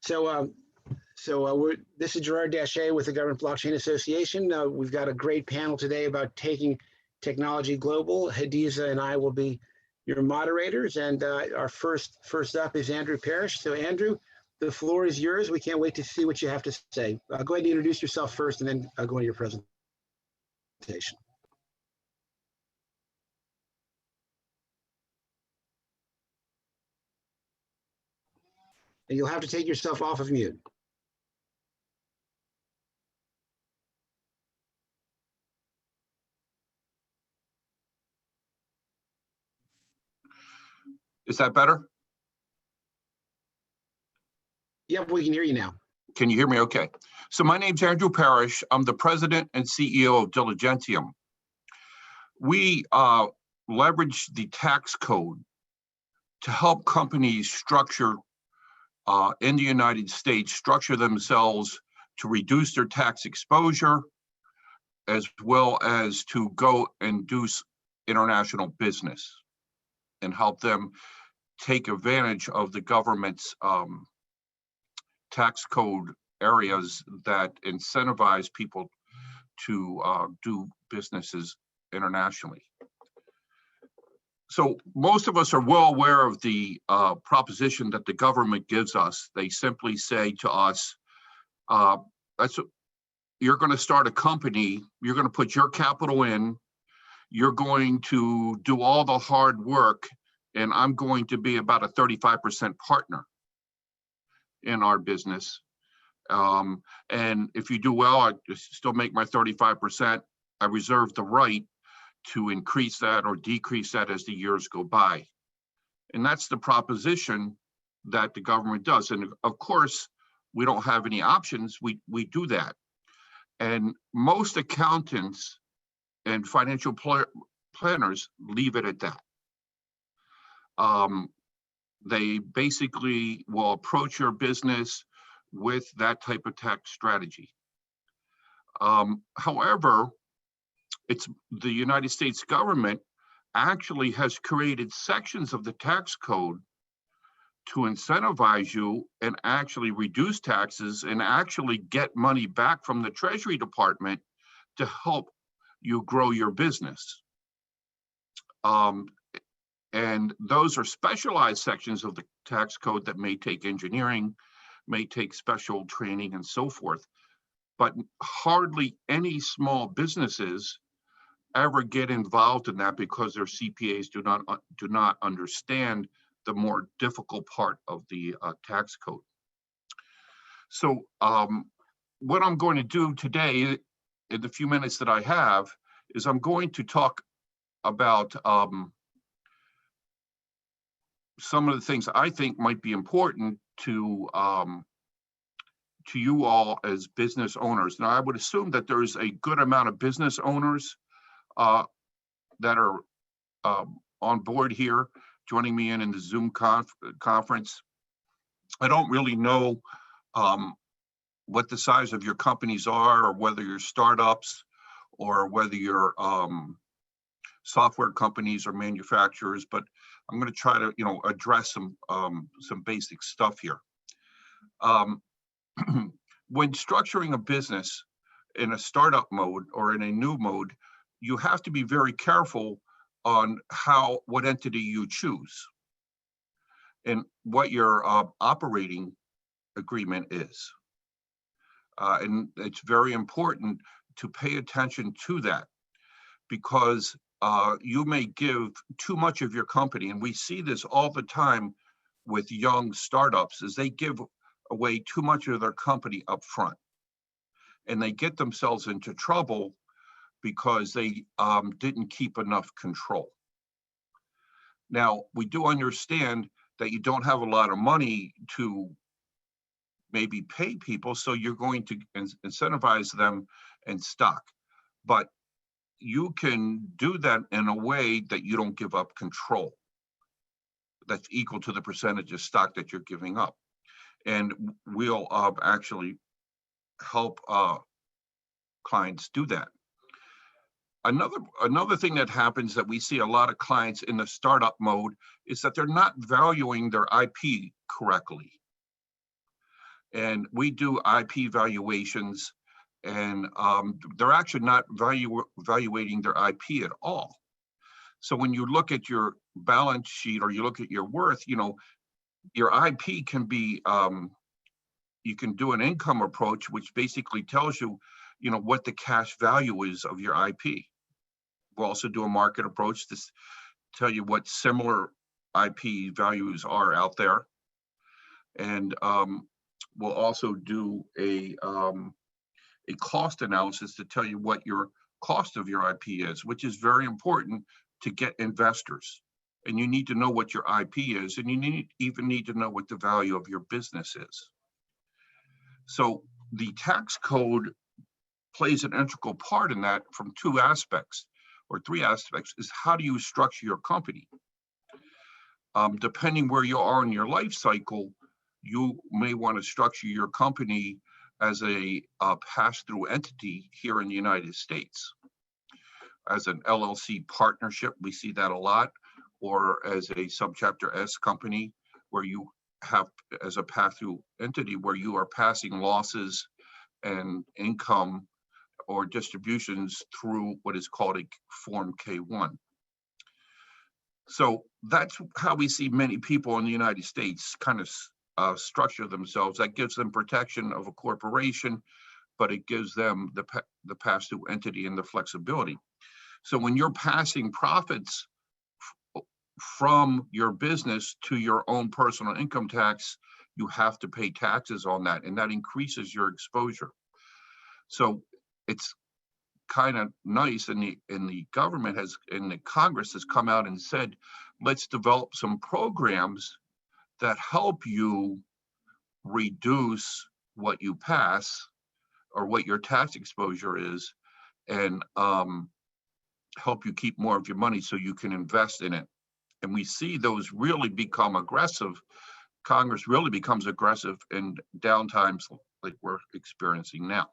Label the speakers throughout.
Speaker 1: This is Gerard Daché with the Government Blockchain Association. We've got a great panel today about taking technology global. Hadiza and I will be your moderators, and our first up is Andrew Parrish. So Andrew, the floor is yours. We can't wait to see what you have to say. Go ahead and introduce yourself first, and then go into your presentation. And you'll have to take yourself off of mute.
Speaker 2: Is that better?
Speaker 1: Yep, we can hear you now.
Speaker 2: Can you hear me okay? So my name's Andrew Parrish. I'm the president and CEO of Diligentium. We leverage the tax code to help companies structure in the United States, structure themselves to reduce their tax exposure, as well as to go and do international business and help them take advantage of the government's tax code areas that incentivize people to do businesses internationally. So most of us are well aware of the proposition that the government gives us. They simply say to us, you're going to start a company, you're going to put your capital in, you're going to do all the hard work, and I'm going to be about a 35% partner in our business. And if you do well, I still make my 35%. I reserve the right to increase that or decrease that as the years go by. And that's the proposition that the government does. And of course, we don't have any options. We do that. And most accountants and financial planners leave it at that. They basically will approach your business with that type of tax strategy. However, it's the United States government actually has created sections of the tax code to incentivize you and actually reduce taxes and actually get money back from the Treasury Department to help you grow your business. And those are specialized sections of the tax code that may take engineering, may take special training and so forth. But hardly any small businesses ever get involved in that because their CPAs do not understand the more difficult part of the tax code. So what I'm going to do today in the few minutes that I have is I'm going to talk about some of the things I think might be important to you all as business owners. Now, I would assume that there's a good amount of business owners that are on board here, joining me in the Zoom conference. I don't really know what the size of your companies are, or whether you're startups, or whether you're software companies or manufacturers, but I'm going to try to, address some basic stuff here. When structuring a business in a startup mode or in a new mode, you have to be very careful on what entity you choose and what your operating agreement is. And it's very important to pay attention to that, because you may give too much of your company, and we see this all the time with young startups, is they give away too much of their company up front, and they get themselves into trouble because they didn't keep enough control. Now, we do understand that you don't have a lot of money to maybe pay people, so you're going to incentivize them in stock. But you can do that in a way that you don't give up control that's equal to the percentage of stock that you're giving up. And we'll actually help clients do that. Another thing that happens that we see a lot of clients in the startup mode is that they're not valuing their IP correctly. And we do IP valuations, and they're actually not valuating their IP at all. So when you look at your balance sheet or you look at your worth, your IP can be, you can do an income approach, which basically tells you, what the cash value is of your IP. We'll also do a market approach to tell you what similar IP values are out there. And we'll also do a cost analysis to tell you what your cost of your IP is, which is very important to get investors. And you need to know what your IP is, and you even need to know what the value of your business is. So the tax code plays an integral part in that from two aspects, or three aspects, is how do you structure your company? Depending where you are in your life cycle, you may want to structure your company as a pass-through entity here in the United States. As an LLC partnership, we see that a lot, or as a subchapter S company, where you have as a pass-through entity where you are passing losses and income or distributions through what is called a Form K-1. So that's how we see many people in the United States kind of structure themselves. That gives them protection of a corporation, but it gives them the pass-through entity and the flexibility. So when you're passing profits from your business to your own personal income tax, you have to pay taxes on that, and that increases your exposure. So it's kind of nice, and the government has, and the Congress has come out and said, let's develop some programs that help you reduce what you pass or what your tax exposure is, and help you keep more of your money so you can invest in it. And we see those really become aggressive. Congress really becomes aggressive in downtimes like we're experiencing now.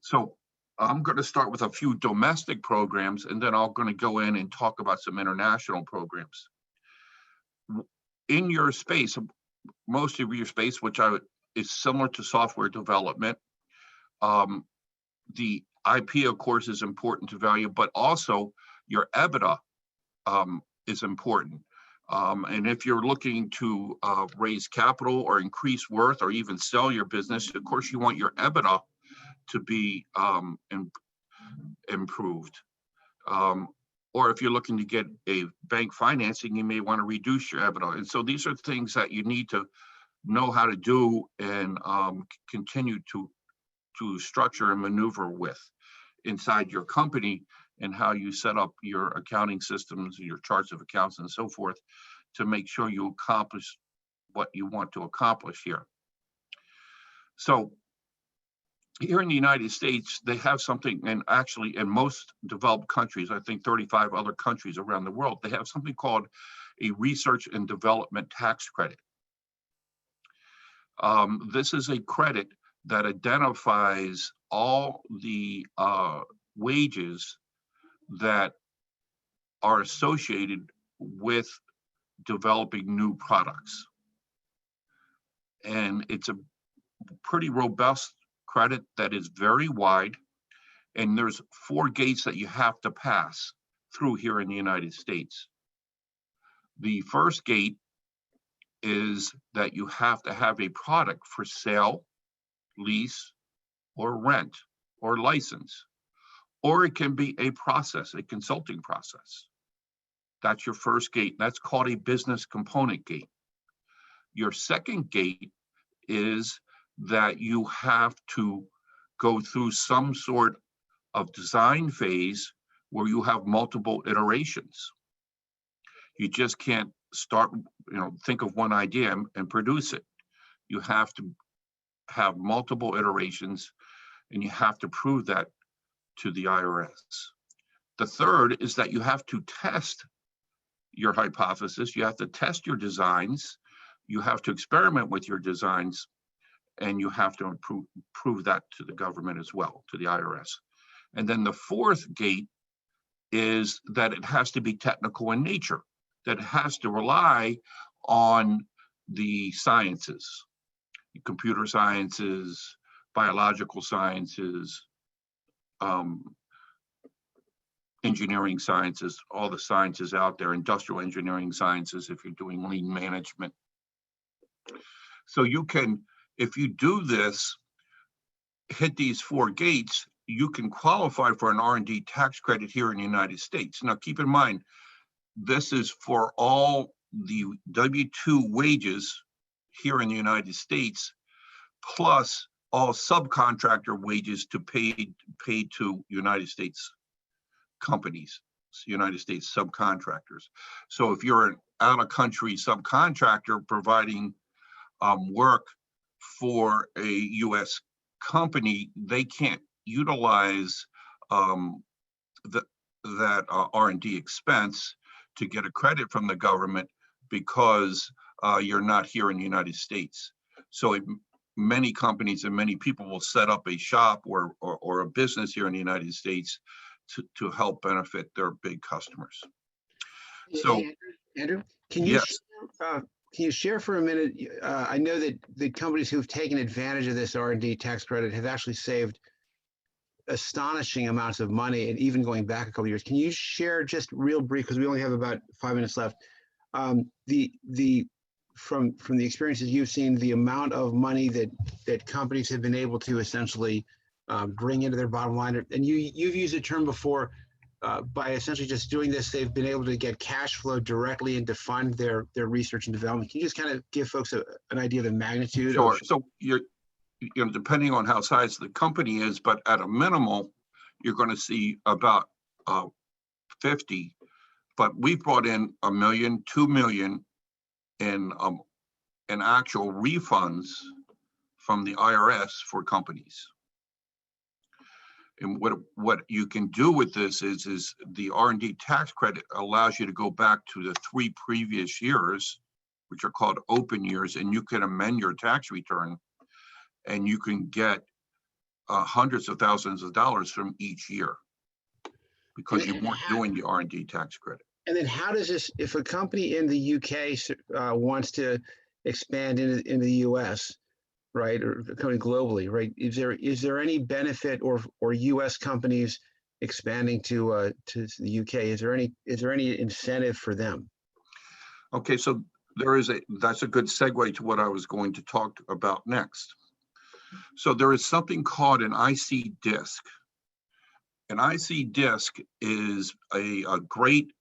Speaker 2: So I'm going to start with a few domestic programs, and then I'm going to go in and talk about some international programs. In your space, most of your space, which is similar to software development, the IP, of course, is important to value, but also your EBITDA is important. And if you're looking to raise capital or increase worth or even sell your business, of course, you want your EBITDA to be improved. Or if you're looking to get a bank financing, you may want to reduce your EBITDA. And so these are things that you need to know how to do and continue to structure and maneuver with inside your company, and how you set up your accounting systems, your charts of accounts and so forth, to make sure you accomplish what you want to accomplish here. So here in the United States, they have something, and actually in most developed countries, I think 35 other countries around the world, they have something called a research and development tax credit. This is a credit that identifies all the wages that are associated with developing new products. And it's a pretty robust credit that is very wide, and there's 4 gates that you have to pass through here in the United States. The first gate is that you have to have a product for sale, lease, or rent, or license. Or it can be a process, a consulting process. That's your first gate. That's called a business component gate. Your second gate is that you have to go through some sort of design phase where you have multiple iterations. You just can't start, think of one idea and produce it. You have to have multiple iterations, and you have to prove that to the IRS. The third is that you have to test your hypothesis. You have to test your designs. You have to experiment with your designs, and you have to prove that to the government as well, to the IRS. And then the fourth gate is that it has to be technical in nature, that it has to rely on the sciences. computer sciences, biological sciences, engineering sciences, all the sciences out there, industrial engineering sciences, if you're doing lean management. So you can, if you do this, hit these 4 gates, you can qualify for an R&D tax credit here in the United States. Now, keep in mind, this is for all the W-2 wages here in the United States, plus all subcontractor wages to paid to United States companies, United States subcontractors. So if you're an out-of-country subcontractor providing work for a U.S. company, they can't utilize that R&D expense to get a credit from the government because you're not here in the United States. So many companies and many people will set up a shop or a business here in the United States to help benefit their big customers. So,
Speaker 1: hey, Andrew, can you
Speaker 2: yes.
Speaker 1: can you share for a minute? I know that the companies who've taken advantage of this R&D tax credit have actually saved astonishing amounts of money, and even going back a couple of years. Can you share just real brief, because we only have about 5 minutes left, the from the experiences you've seen, the amount of money that companies have been able to essentially bring into their bottom line? And you've used a term before, by essentially just doing this, they've been able to get cash flow directly and to fund their research and development. Can you just kind of give folks an idea of the magnitude?
Speaker 2: Sure. So depending on how size the company is, but at a minimal, you're going to see about 50. But we brought in $1 million, $2 million in actual refunds from the IRS for companies. And what you can do with this is the R&D tax credit allows you to go back to the 3 previous years, which are called open years, and you can amend your tax return, and you can get hundreds of thousands of dollars from each year because you weren't doing the R&D tax credit.
Speaker 1: And then how does this, if a company in the UK wants to expand into the US, right, or a company globally, right, is there any benefit or US companies expanding to the UK? Is there any incentive for them?
Speaker 2: Okay, so that's a good segue to what I was going to talk about next. So there is something called an IC disc. An IC disc is a great,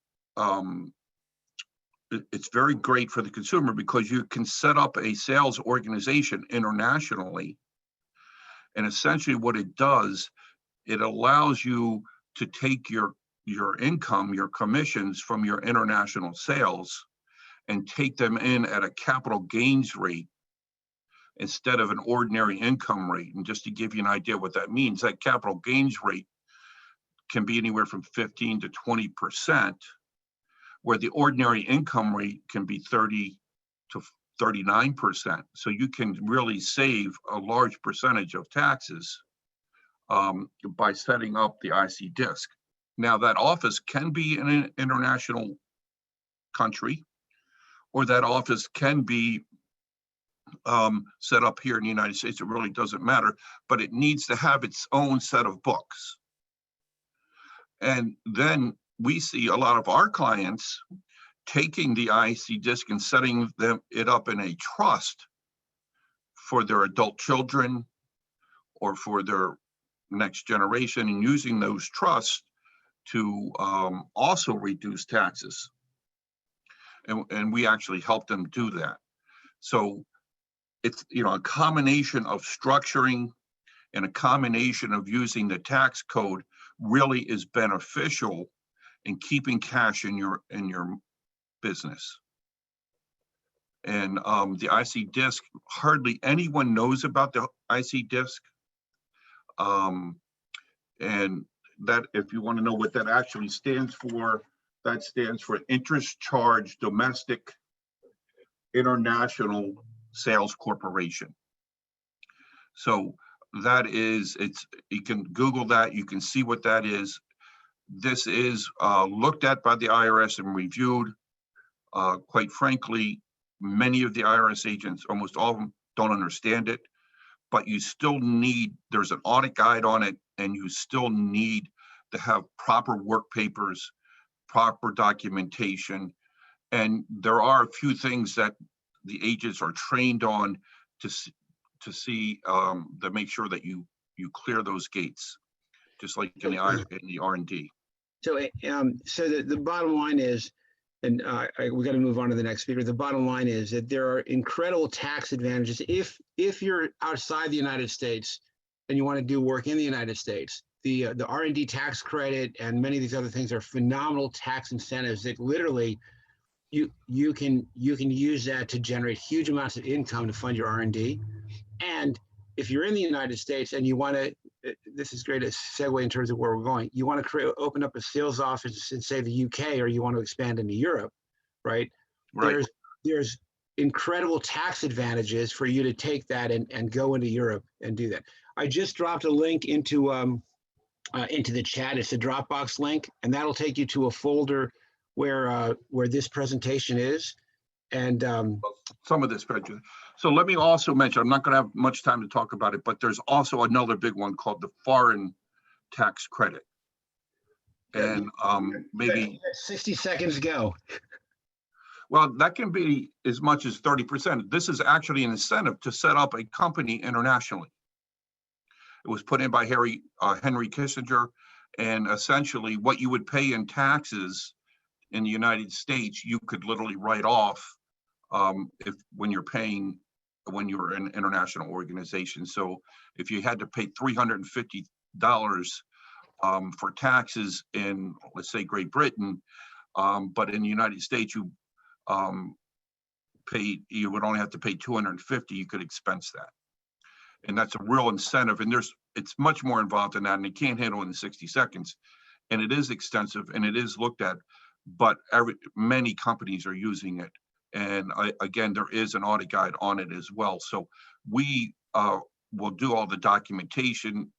Speaker 2: it's very great for the consumer because you can set up a sales organization internationally. And essentially what it does, it allows you to take your income, your commissions from your international sales and take them in at a capital gains rate instead of an ordinary income rate. And just to give you an idea what that means, that capital gains rate can be anywhere from 15 to 20%, where the ordinary income rate can be 30 to 39%. So you can really save a large percentage of taxes by setting up the IC disc. Now that office can be in an international country, or that office can be set up here in the United States. It really doesn't matter, but it needs to have its own set of books. And then we see a lot of our clients taking the IC disc and setting it up in a trust for their adult children or for their next generation, and using those trusts to also reduce taxes. And we actually help them do that. So it's, a combination of structuring and a combination of using the tax code really is beneficial in keeping cash in your business. And the IC disc, hardly anyone knows about the IC disc. And that, if you want to know what that actually stands for, that stands for Interest Charge Domestic International Sales Corporation. So that is, you can Google that, you can see what that is. This is looked at by the IRS and reviewed. Quite frankly, many of the IRS agents, almost all of them, don't understand it, but you still need, there's an audit guide on it, and you still need to have proper work papers, proper documentation. And there are a few things that the agents are trained on to see to make sure that you clear those gates, just like in the R&D.
Speaker 1: So, so the bottom line is, and we got to move on to the next speaker. The bottom line is that there are incredible tax advantages if you're outside the United States and you want to do work in the United States. The R&D tax credit and many of these other things are phenomenal tax incentives that literally you can use that to generate huge amounts of income to fund your R&D. And if you're in the United States and you want to, this is great a segue in terms of where we're going. You want to open up a sales office in, say, the UK, or you want to expand into Europe, right?
Speaker 2: Right.
Speaker 1: There's incredible tax advantages for you to take that and go into Europe and do that. I just dropped a link into the chat. It's a Dropbox link, and that'll take you to a folder where this presentation is. And
Speaker 2: some of this prejudice. So let me also mention, I'm not going to have much time to talk about it, but there's also another big one called the foreign tax credit. And maybe
Speaker 1: 60 seconds ago.
Speaker 2: Well, that can be as much as 30%. This is actually an incentive to set up a company internationally. It was put in by Henry Kissinger, and essentially what you would pay in taxes in the United States, you could literally write off when you're an international organization. So if you had to pay $350 for taxes in, let's say, Great Britain, but in the United States you would only have to pay $250. You could expense that, and that's a real incentive. And it's much more involved than that, and it can't handle in 60 seconds. And it is extensive, and it is looked at, but many companies are using it. And again, there is an audit guide on it as well. So we will do all the documentation,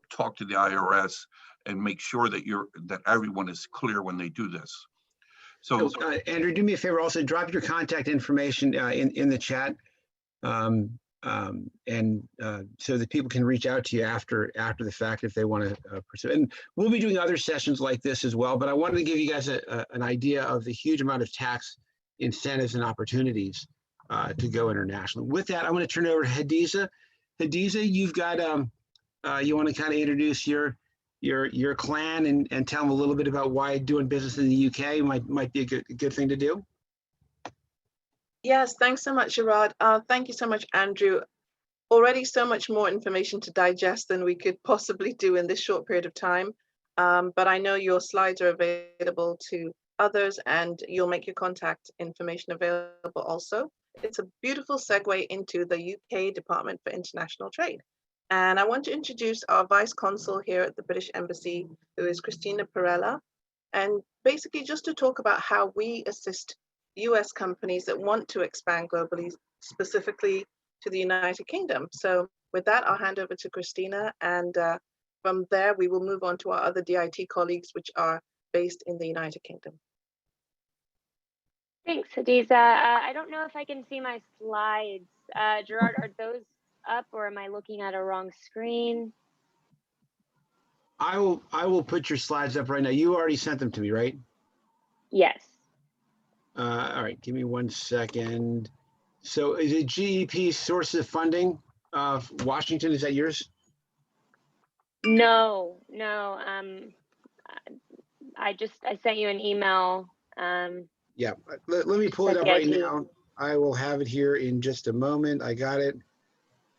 Speaker 2: talk to the IRS, and make sure that everyone is clear when they do this. So
Speaker 1: Andrew, do me a favor. Also, drop your contact information in the chat, and so that people can reach out to you after the fact if they want to pursue. And we'll be doing other sessions like this as well. But I wanted to give you guys an idea of the huge amount of tax incentives and opportunities to go internationally. With that, I want to turn it over to Hadiza. Hadiza, you've got you want to kind of introduce your clan and tell them a little bit about why doing business in the UK might be a good thing to do.
Speaker 3: Yes, thanks so much, Gerard. Thank you so much, Andrew. Already so much more information to digest than we could possibly do in this short period of time. But I know your slides are available to others, and you'll make your contact information available also. It's a beautiful segue into the UK Department for International Trade. And I want to introduce our Vice Consul here at the British Embassy, who is Christina Perella, and basically just to talk about how we assist US companies that want to expand globally, specifically to the United Kingdom. So with that, I'll hand over to Christina, and from there, we will move on to our other DIT colleagues, which are based in the United Kingdom.
Speaker 4: Thanks, Hadiza. I don't know if I can see my slides. Gerard, are those up, or am I looking at a wrong screen?
Speaker 1: I will put your slides up right now. You already sent them to me, right?
Speaker 4: Yes.
Speaker 1: All right, give me 1 second. So is it GEP sources of funding? Washington, is that yours?
Speaker 4: No. I sent you an email.
Speaker 1: Yeah, let me pull it up right now. I will have it here in just a moment. I got it.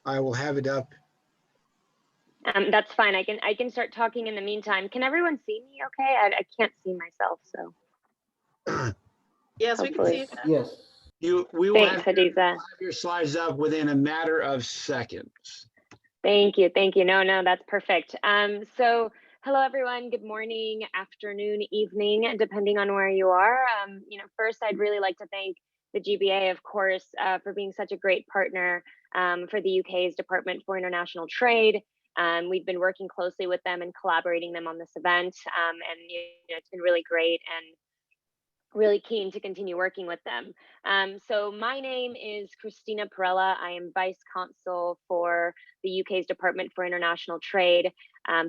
Speaker 1: I will have it up.
Speaker 4: That's fine. I can start talking in the meantime. Can everyone see me okay? I can't see myself, so.
Speaker 3: Yes, hopefully. We can see you.
Speaker 1: Yes. We will
Speaker 4: Thanks,
Speaker 1: have your slides up within a matter of seconds.
Speaker 4: Thank you. No, that's perfect. So hello, everyone. Good morning, afternoon, evening, depending on where you are. First, I'd really like to thank the GBA, of course, for being such a great partner for the UK's Department for International Trade. We've been working closely with them and collaborating them on this event, and it's been really great. And really keen to continue working with them. So my name is Christina Perella. I am Vice Consul for the UK's Department for International Trade,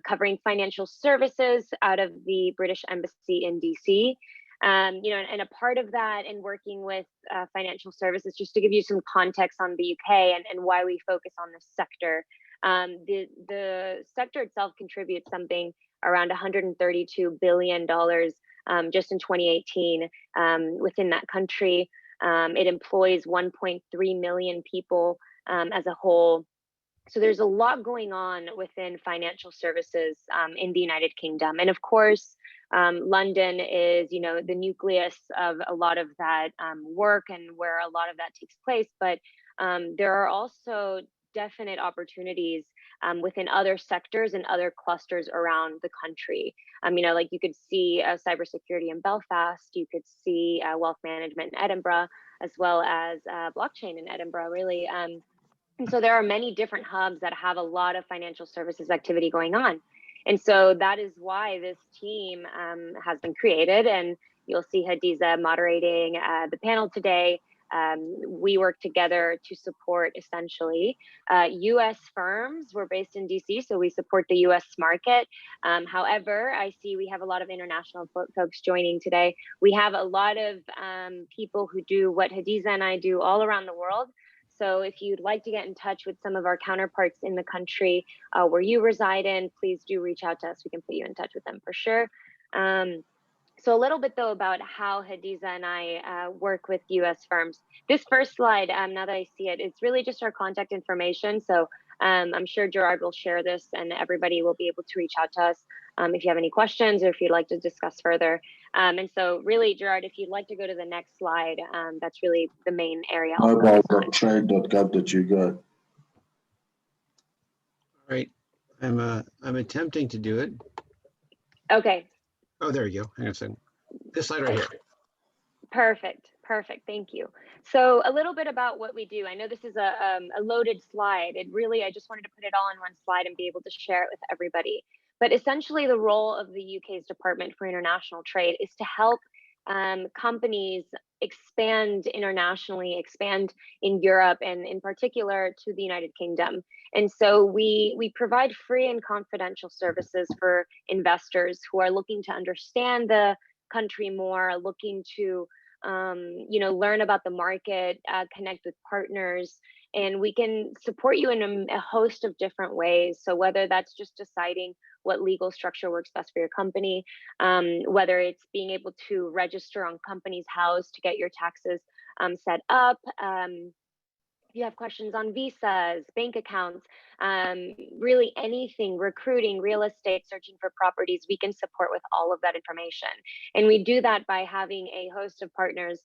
Speaker 4: covering financial services out of the British Embassy in DC. And a part of that in working with financial services, just to give you some context on the UK and why we focus on this sector. The sector itself contributes something around $132 billion just in 2018 within that country. It employs 1.3 million people as a whole. So there's a lot going on within financial services in the United Kingdom. And of course, London is, the nucleus of a lot of that work and where a lot of that takes place. But there are also definite opportunities within other sectors and other clusters around the country. Like you could see cybersecurity in Belfast, you could see wealth management in Edinburgh, as well as blockchain in Edinburgh, really. And so there are many different hubs that have a lot of financial services activity going on. And so that is why this team has been created, and you'll see Hadiza moderating the panel today. We work together to support essentially US firms. We're based in DC, so we support the US market. However, I see we have a lot of international folks joining today. We have a lot of people who do what Hadiza and I do all around the world. So if you'd like to get in touch with some of our counterparts in the country where you reside in, please do reach out to us. We can put you in touch with them for sure. So a little bit though about how Hadiza and I work with US firms. This first slide, now that I see it, it's really just our contact information. So I'm sure Gerard will share this and everybody will be able to reach out to us if you have any questions or if you'd like to discuss further. And so really, Gerard, if you'd like to go to the next slide, that's really the main area.
Speaker 5: Mobile.trade.gov.uk.
Speaker 1: All right, I'm attempting to do it.
Speaker 4: Okay.
Speaker 1: Oh, there you go. Hang on a second. This slide right here.
Speaker 4: Perfect. Thank you. So a little bit about what we do. I know this is a loaded slide. I just wanted to put it all in one slide and be able to share it with everybody. But essentially the role of the UK's Department for International Trade is to help companies expand internationally, expand in Europe, and in particular to the United Kingdom. And so we provide free and confidential services for investors who are looking to understand the country more, looking to learn about the market, connect with partners, and we can support you in a host of different ways. So whether that's just deciding what legal structure works best for your company, whether it's being able to register on Companies House to get your taxes set up, if you have questions on visas, bank accounts, really anything, recruiting, real estate, searching for properties, we can support with all of that information. And we do that by having a host of partners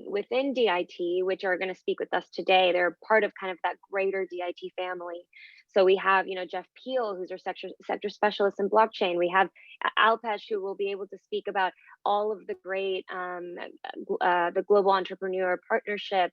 Speaker 4: within DIT, which are going to speak with us today. They're part of kind of that greater DIT family. So we have, Jeff Peel, who's our sector specialist in blockchain. We have Alpesh, who will be able to speak about all of the great, the Global Entrepreneur Partnership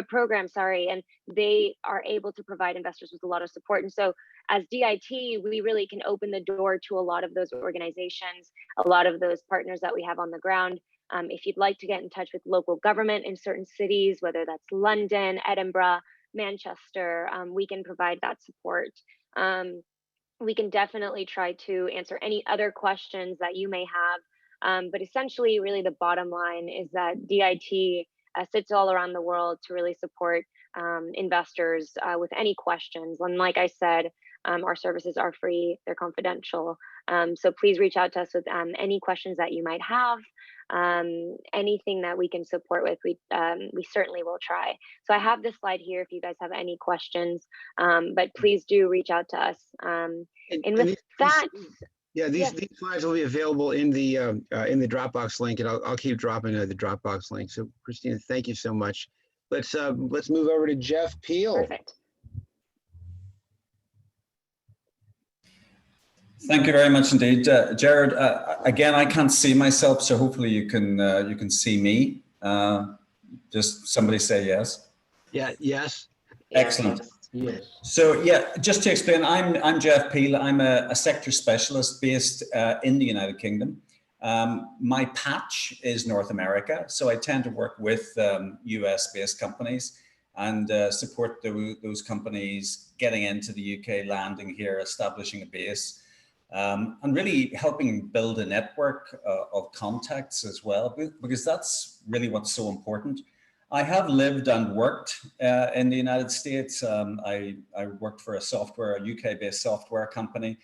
Speaker 4: program, and they are able to provide investors with a lot of support. And so as DIT, we really can open the door to a lot of those organizations, a lot of those partners that we have on the ground. If you'd like to get in touch with local government in certain cities, whether that's London, Edinburgh, Manchester, we can provide that support. We can definitely try to answer any other questions that you may have. But essentially, really the bottom line is that DIT sits all around the world to really support investors with any questions. And like I said, our services are free, they're confidential. So please reach out to us with any questions that you might have. Anything that we can support with, we certainly will try. So I have this slide here if you guys have any questions, but please do reach out to us. And with that,
Speaker 1: these slides will be available in the Dropbox link, and I'll keep dropping the Dropbox link. So Christina, thank you so much. Let's move over to Jeff Peel.
Speaker 4: Perfect.
Speaker 5: Thank you very much indeed, Gerard. Again, I can't see myself, so hopefully you can see me. Just somebody say yes.
Speaker 1: Yeah. Yes.
Speaker 5: Excellent.
Speaker 1: Yes.
Speaker 5: So yeah, just to explain, I'm Jeff Peel. I'm a sector specialist based in the United Kingdom. My patch is North America, so I tend to work with US-based companies and support those companies getting into the UK, landing here, establishing a base, and really helping build a network of contacts as well, because that's really what's so important. I have lived and worked in the United States. I worked for a UK-based software company,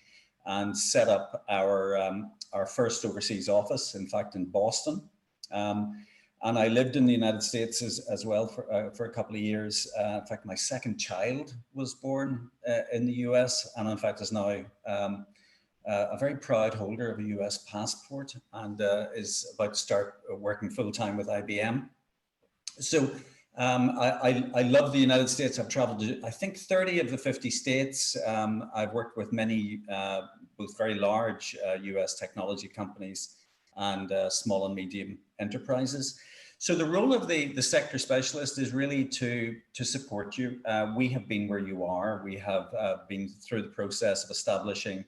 Speaker 5: and set up our first overseas office, in fact, in Boston. And I lived in the United States as well for a couple of years. In fact, my second child was born in the US, and in fact is now a very proud holder of a US passport, and is about to start working full-time with IBM. So I love the United States. I've traveled to, I think, 30 of the 50 states. I've worked with many, both very large US technology companies and small and medium enterprises. So the role of the sector specialist is really to support you. We have been where you are. We have been through the process of establishing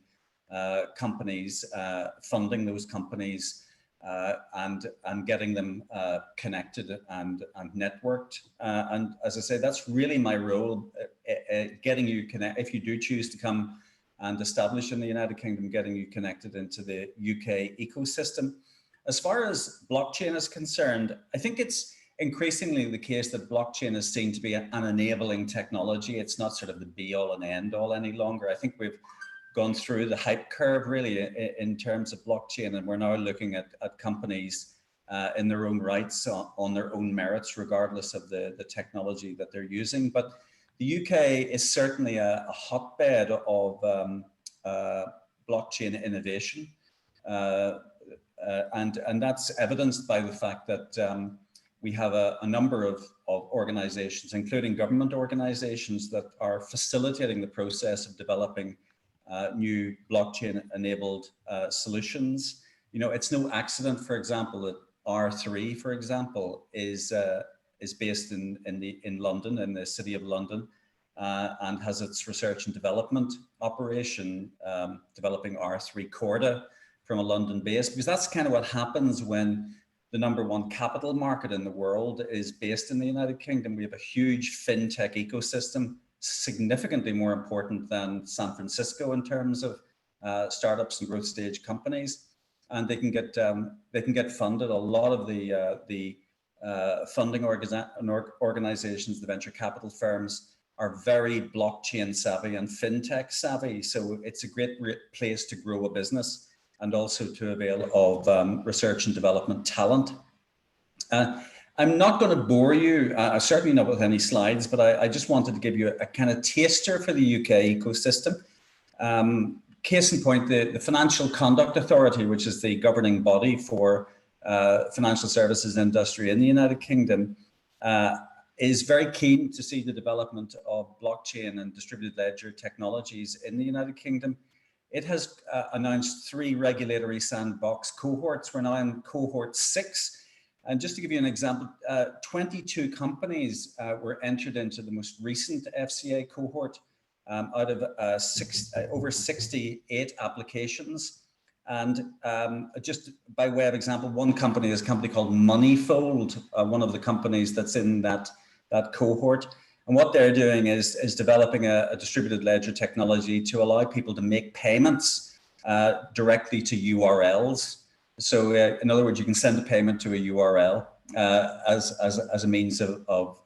Speaker 5: companies, funding those companies, and getting them connected and networked. And as I say, that's really my role, getting you connected. If you do choose to come and establish in the United Kingdom, getting you connected into the UK ecosystem. As far as blockchain is concerned, I think it's increasingly the case that blockchain is seen to be an enabling technology. It's not sort of the be all and end all any longer. I think we've gone through the hype curve really in terms of blockchain, and we're now looking at companies in their own rights, on their own merits, regardless of the technology that they're using. But the UK is certainly a hotbed of blockchain innovation. And that's evidenced by the fact that we have a number of organizations, including government organizations, that are facilitating the process of developing new blockchain-enabled solutions. You know, it's no accident, for example, that R3, for example, is based in London, in the City of London, and has its research and development operation developing R3 Corda from a London base, because that's kind of what happens when the #1 capital market in the world is based in the United Kingdom. We have a huge fintech ecosystem, significantly more important than San Francisco in terms of startups and growth stage companies, and they can get funded. A lot of the funding organizations, the venture capital firms, are very blockchain savvy and fintech savvy. So it's a great place to grow a business and also to avail of research and development talent. I'm not going to bore you, certainly not with any slides, but I just wanted to give you a kind of taster for the UK ecosystem. Case in point, the Financial Conduct Authority, which is the governing body for financial services industry in the United Kingdom, is very keen to see the development of blockchain and distributed ledger technologies in the United Kingdom. It has announced 3 regulatory sandbox cohorts. We're now in cohort 6. And just to give you an example, 22 companies were entered into the most recent FCA cohort out of over 68 applications. And just by way of example, one company is a company called Moneyfold, one of the companies that's in that cohort. And what they're doing is developing a distributed ledger technology to allow people to make payments directly to URLs. So in other words, you can send a payment to a URL as a means of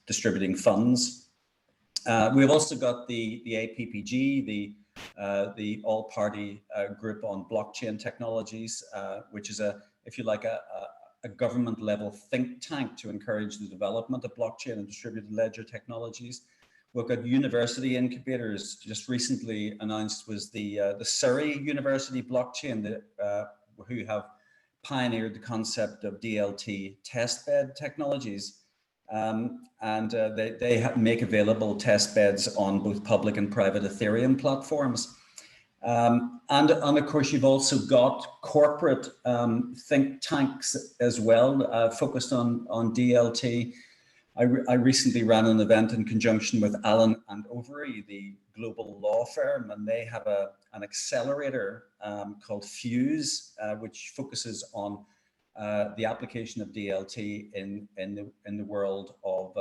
Speaker 5: distributing funds. We've also got the APPG, the all-party group on blockchain technologies, which is if you like, a government level think tank to encourage the development of blockchain and distributed ledger technologies. We've got university incubators. Just recently announced was the Surrey University blockchain who have pioneered the concept of DLT testbed technologies. And they make available test beds on both public and private Ethereum platforms. And of course, you've also got corporate think tanks as well, focused on DLT. I recently ran an event in conjunction with Allen and Overy, the global law firm, and they have an accelerator called Fuse, which focuses on the application of DLT in the world of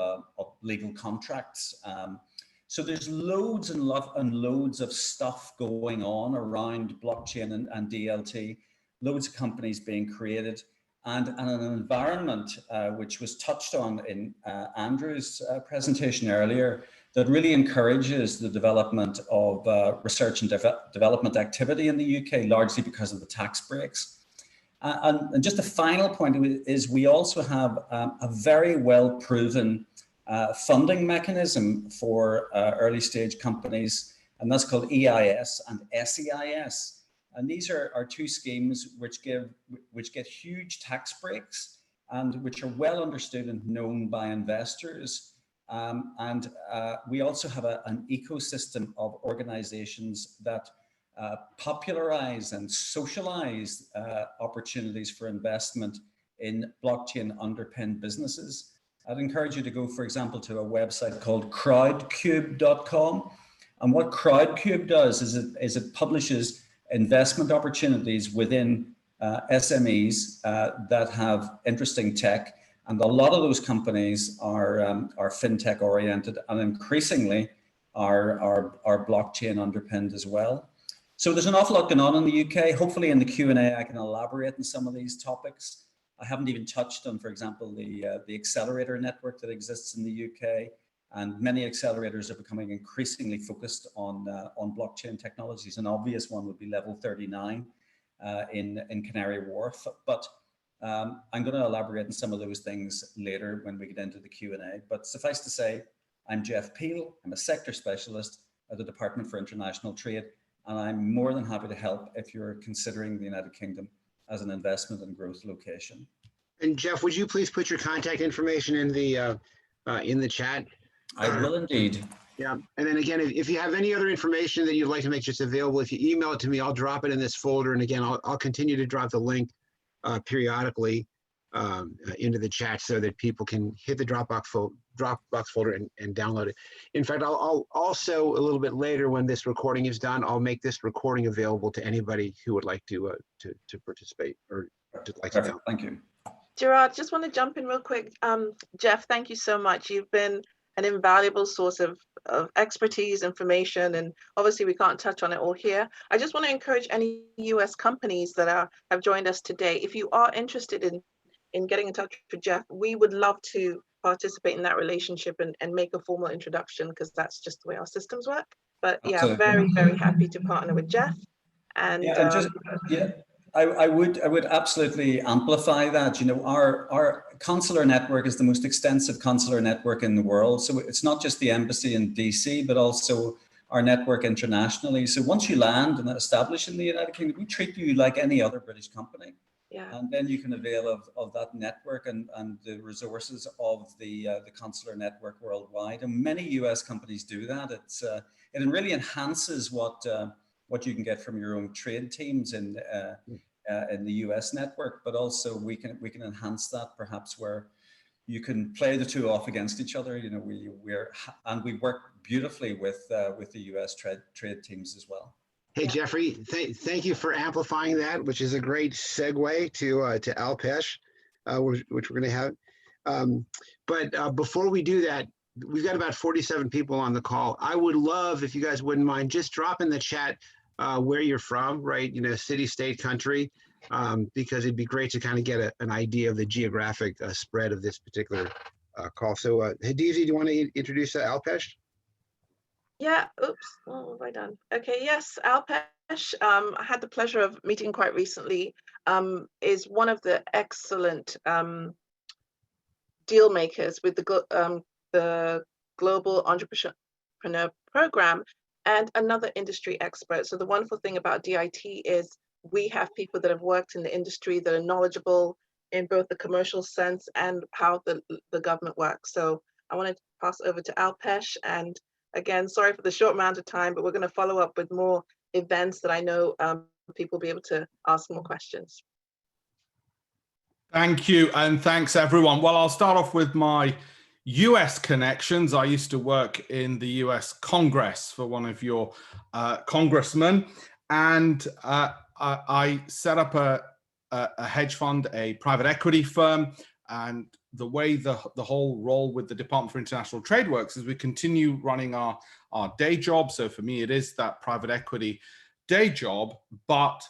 Speaker 5: legal contracts. So there's loads and loads of stuff going on around blockchain and DLT, loads of companies being created, and an environment which was touched on in Andrew's presentation earlier, that really encourages the development of research and development activity in the UK, largely because of the tax breaks. And just a final point is we also have a very well proven funding mechanism for early stage companies, and that's called EIS and SEIS. And these are two schemes which get huge tax breaks and which are well understood and known by investors. We also have an ecosystem of organizations that popularize and socialize opportunities for investment in blockchain underpinned businesses. I'd encourage you to go, for example, to a website called crowdcube.com. And what Crowdcube does is it publishes investment opportunities within SMEs that have interesting tech. And a lot of those companies are fintech oriented, and increasingly are blockchain underpinned as well. So there's an awful lot going on in the UK. Hopefully in the Q&A, I can elaborate on some of these topics. I haven't even touched on, for example, the accelerator network that exists in the UK, and many accelerators are becoming increasingly focused on blockchain technologies. An obvious one would be Level 39 in Canary Wharf, but I'm going to elaborate on some of those things later when we get into the Q&A. But suffice to say, I'm Jeff Peel. I'm a sector specialist at the Department for International Trade, and I'm more than happy to help if you're considering the United Kingdom as an investment and growth location.
Speaker 1: And Jeff, would you please put your contact information in the chat?
Speaker 5: I will indeed.
Speaker 1: Yeah, and then again, if you have any other information that you'd like to make just available, if you email it to me, I'll drop it in this folder. And again, I'll continue to drop the link periodically into the chat so that people can hit the Dropbox folder and download it. In fact, I'll also a little bit later, when this recording is done, I'll make this recording available to anybody who would like to participate or to like to download.
Speaker 5: Thank you.
Speaker 3: Gerard, just want to jump in real quick. Jeff, thank you so much. You've been an invaluable source of expertise, information, and obviously we can't touch on it all here. I just want to encourage any US companies that have joined us today. If you are interested in getting in touch with Jeff, we would love to participate in that relationship and make a formal introduction, because that's just the way our systems work. But yeah,
Speaker 5: Absolutely.
Speaker 3: very, very happy to partner with Jeff. And
Speaker 5: I would absolutely amplify that. You know, our consular network is the most extensive consular network in the world. So it's not just the embassy in DC, but also our network internationally. So once you land and establish in the United Kingdom, we treat you like any other British company.
Speaker 3: yeah,
Speaker 5: And then you can avail of that network and the resources of the consular network worldwide. And many US companies do that. It really enhances what you can get from your own trade teams in the US network, but also we can enhance that perhaps where you can play the two off against each other. You know, we work beautifully with the US trade teams as well.
Speaker 1: Hey, yeah. Jeffrey, thank you for amplifying that, which is a great segue to Alpesh, which we're going to have. But before we do that, we've got about 47 people on the call. I would love, if you guys wouldn't mind, just drop in the chat where you're from, right? You know, city, state, country, because it'd be great to kind of get an idea of the geographic spread of this particular call. So Hadiza, do you want to introduce Alpesh?
Speaker 3: Yeah, oops, what have I done? Okay, yes, Alpesh, I had the pleasure of meeting quite recently, is one of the excellent deal makers with the Global Entrepreneur Program, and another industry expert. So the wonderful thing about DIT is we have people that have worked in the industry that are knowledgeable in both the commercial sense and how the government works. So I want to pass over to Alpesh, and again, sorry for the short amount of time, but we're going to follow up with more events that I know people will be able to ask more questions.
Speaker 6: Thank you, and thanks everyone. Well, I'll start off with my US connections. I used to work in the US Congress for one of your congressmen, and I set up a hedge fund, a private equity firm. And the way the whole role with the Department for International Trade works is we continue running our day job. So for me, it is that private equity day job. But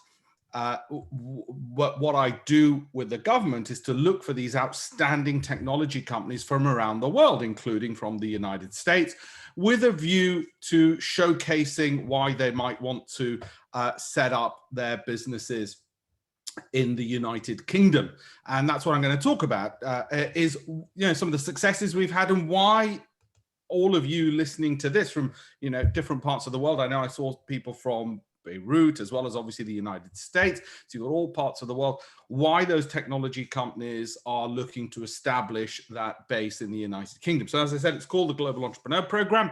Speaker 6: what I do with the government is to look for these outstanding technology companies from around the world, including from the United States, with a view to showcasing why they might want to set up their businesses in the United Kingdom. And that's what I'm going to talk about, is some of the successes we've had and why all of you listening to this from different parts of the world. I know I saw people from Beirut, as well as obviously the United States. So you've got all parts of the world, why those technology companies are looking to establish that base in the United Kingdom. So as I said, it's called the Global Entrepreneur Program.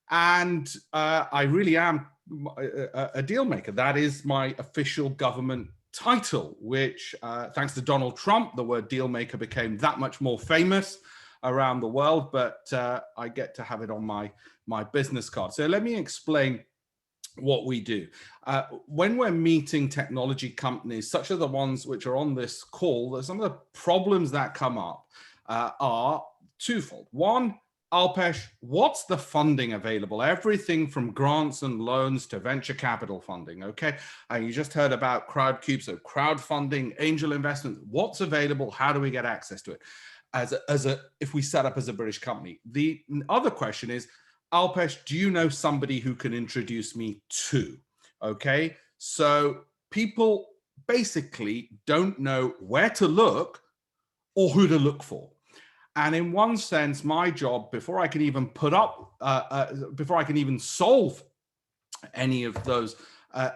Speaker 6: And I really am a deal maker. That is my official government title, which thanks to Donald Trump, the word deal maker became that much more famous around the world, but I get to have it on my business card. So let me explain what we do. When we're meeting technology companies, such as the ones which are on this call, some of the problems that come up are twofold. One, Alpesh, what's the funding available? Everything from grants and loans to venture capital funding, okay? And you just heard about Crowdcube, so crowdfunding, angel investment. What's available? How do we get access to it? If we set up as a British company. The other question is, Alpesh, do you know somebody who can introduce me to? Okay, so people basically don't know where to look or who to look for. And in one sense, my job, before I can even before I can even solve any of those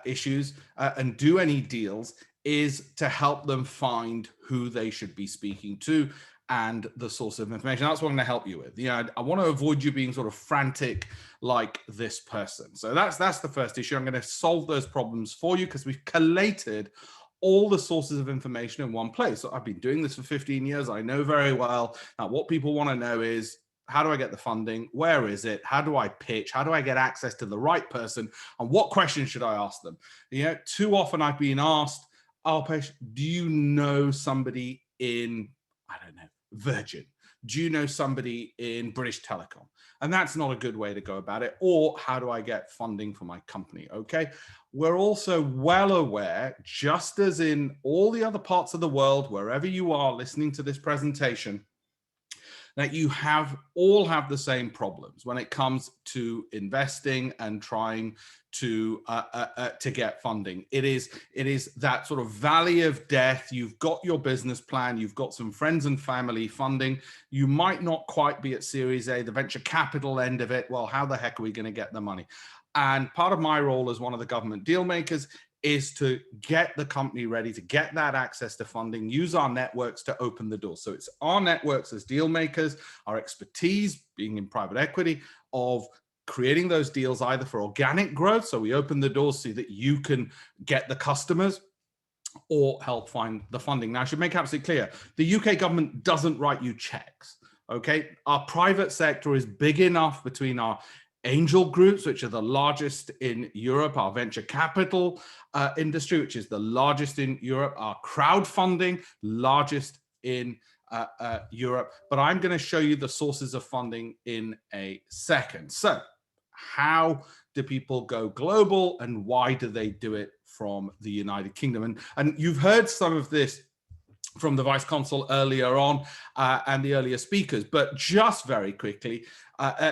Speaker 6: issues and do any deals, is to help them find who they should be speaking to and the source of information. That's what I'm going to help you with. I want to avoid you being sort of frantic like this person. So that's the first issue. I'm going to solve those problems for you because we've collated all the sources of information in one place. So I've been doing this for 15 years. I know very well. Now, what people want to know is, how do I get the funding? Where is it? How do I pitch? How do I get access to the right person? And what questions should I ask them? Too often I've been asked, Alpesh, do you know somebody in, I don't know, Virgin? Do you know somebody in British Telecom? And that's not a good way to go about it. Or how do I get funding for my company? Okay. We're also well aware, just as in all the other parts of the world, wherever you are listening to this presentation, that you all have the same problems when it comes to investing and trying to get funding. It is that sort of valley of death. You've got your business plan, you've got some friends and family funding. You might not quite be at Series A, the venture capital end of it. Well, how the heck are we going to get the money? And part of my role as one of the government deal makers is to get the company ready to get that access to funding, use our networks to open the door. So it's our networks as deal makers, our expertise being in private equity, of creating those deals either for organic growth, so we open the doors so that you can get the customers, or help find the funding. Now, I should make absolutely clear, the UK government doesn't write you checks, okay? Our private sector is big enough between our angel groups, which are the largest in Europe, our venture capital industry, which is the largest in Europe, our crowdfunding, largest in Europe. But I'm going to show you the sources of funding in a second. So how do people go global and why do they do it from the United Kingdom? And you've heard some of this from the Vice Consul earlier on and the earlier speakers, but just very quickly,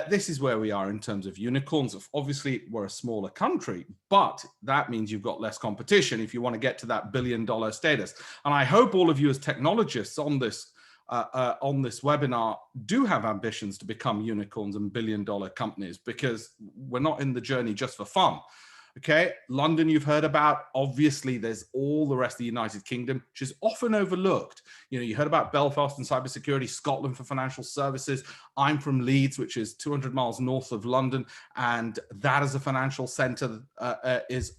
Speaker 6: this is where we are in terms of unicorns. Obviously, we're a smaller country, but that means you've got less competition if you want to get to that billion-dollar status. And I hope all of you as technologists on this webinar do have ambitions to become unicorns and billion-dollar companies, because we're not in the journey just for fun. Okay, London you've heard about. Obviously, there's all the rest of the United Kingdom, which is often overlooked. You heard about Belfast and cybersecurity, Scotland for financial services. I'm from Leeds, which is 200 miles north of London, and that as a financial centre is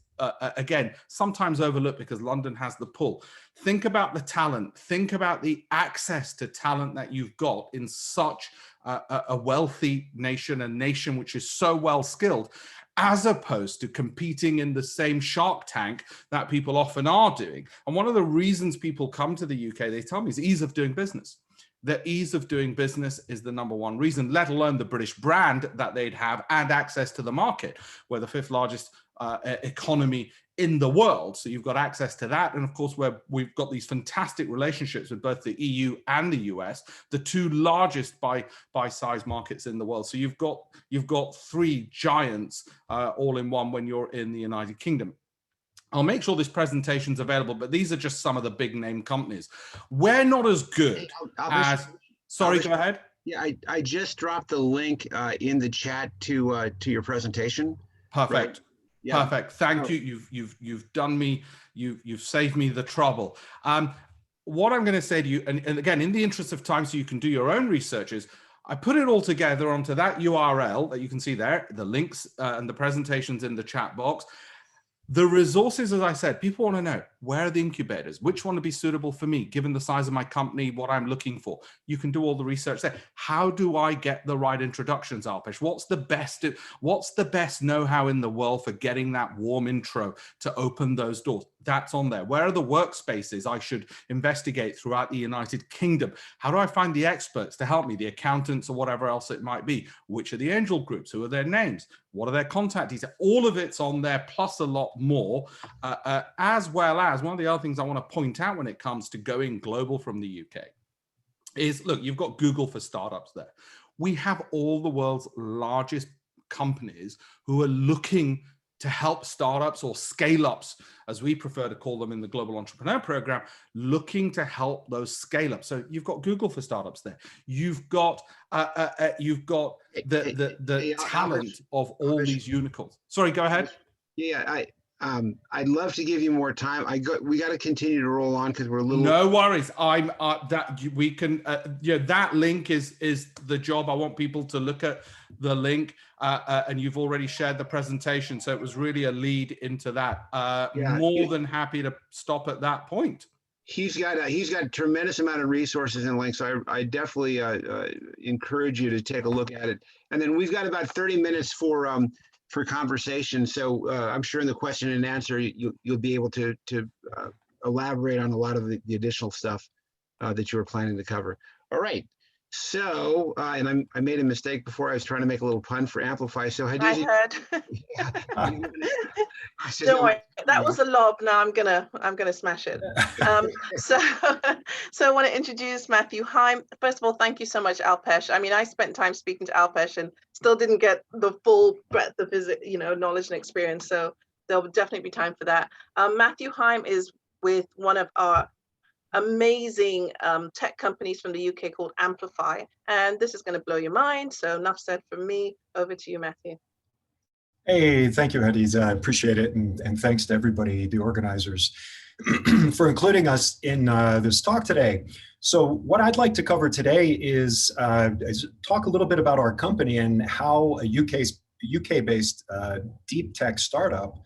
Speaker 6: again, sometimes overlooked because London has the pull. Think about the talent, think about the access to talent that you've got in such a wealthy nation, a nation which is so well skilled, as opposed to competing in the same shark tank that people often are doing. And one of the reasons people come to the UK, they tell me, is ease of doing business. The ease of doing business is the number one reason, let alone the British brand that they'd have and access to the market. We're the 5th largest economy in the world. So you've got access to that. And of course, we've got these fantastic relationships with both the EU and the US, the 2 largest by size markets in the world. So you've got 3 giants all in one when you're in the United Kingdom. I'll make sure this presentation's available, but these are just some of the big name companies. We're not as good as, sorry, go ahead.
Speaker 1: Yeah, I just dropped the link in the chat to your presentation.
Speaker 6: Perfect.
Speaker 1: Right? Yeah.
Speaker 6: Perfect. Thank you. You've done me, you've saved me the trouble. What I'm going to say to you, and again, in the interest of time, so you can do your own research, is I put it all together onto that URL that you can see there, the links and the presentations in the chat box. The resources, as I said, people want to know, where are the incubators? Which one would be suitable for me, given the size of my company, what I'm looking for? You can do all the research there. How do I get the right introductions, Alpesh? What's the best know-how in the world for getting that warm intro to open those doors? That's on there. Where are the workspaces I should investigate throughout the United Kingdom? How do I find the experts to help me, the accountants or whatever else it might be? Which are the angel groups? Who are their names? What are their contact details? All of it's on there, plus a lot more, as well as one of the other things I want to point out when it comes to going global from the UK is, look, you've got Google for startups there. We have all the world's largest companies who are looking to help startups or scale-ups, as we prefer to call them in the Global Entrepreneur Program, looking to help those scale-ups. So you've got Google for startups there. You've got the talent of all these unicorns. Sorry, go ahead.
Speaker 1: Yeah, I'd love to give you more time. We got to continue to roll on because we're a little.
Speaker 6: No worries. We can. That link is the job. I want people to look at the link, and you've already shared the presentation, so it was really a lead into that. More than happy to stop at that point.
Speaker 1: He's got a tremendous amount of resources and links, so I definitely encourage you to take a look at it. And then we've got about 30 minutes for conversation. So I'm sure in the question and answer, you'll be able to elaborate on a lot of the additional stuff that you were planning to cover. All right. So, and I made a mistake before. I was trying to make a little pun for Amplyfi. So
Speaker 3: I heard. Don't worry, that was a lob. Now I'm gonna smash it. So I want to introduce Matthew Heim. First of all, thank you so much, Alpesh. I mean, I spent time speaking to Alpesh and still didn't get the full breadth of his, knowledge and experience. So there'll definitely be time for that. Matthew Heim is with one of our amazing tech companies from the UK called Amplyfi, and this is going to blow your mind. So enough said from me. Over to you, Matthew.
Speaker 7: Hey, thank you, Hadiza. I appreciate it, and thanks to everybody, the organizers, for including us in this talk today. So what I'd like to cover today is talk a little bit about our company and how a UK-based deep tech startup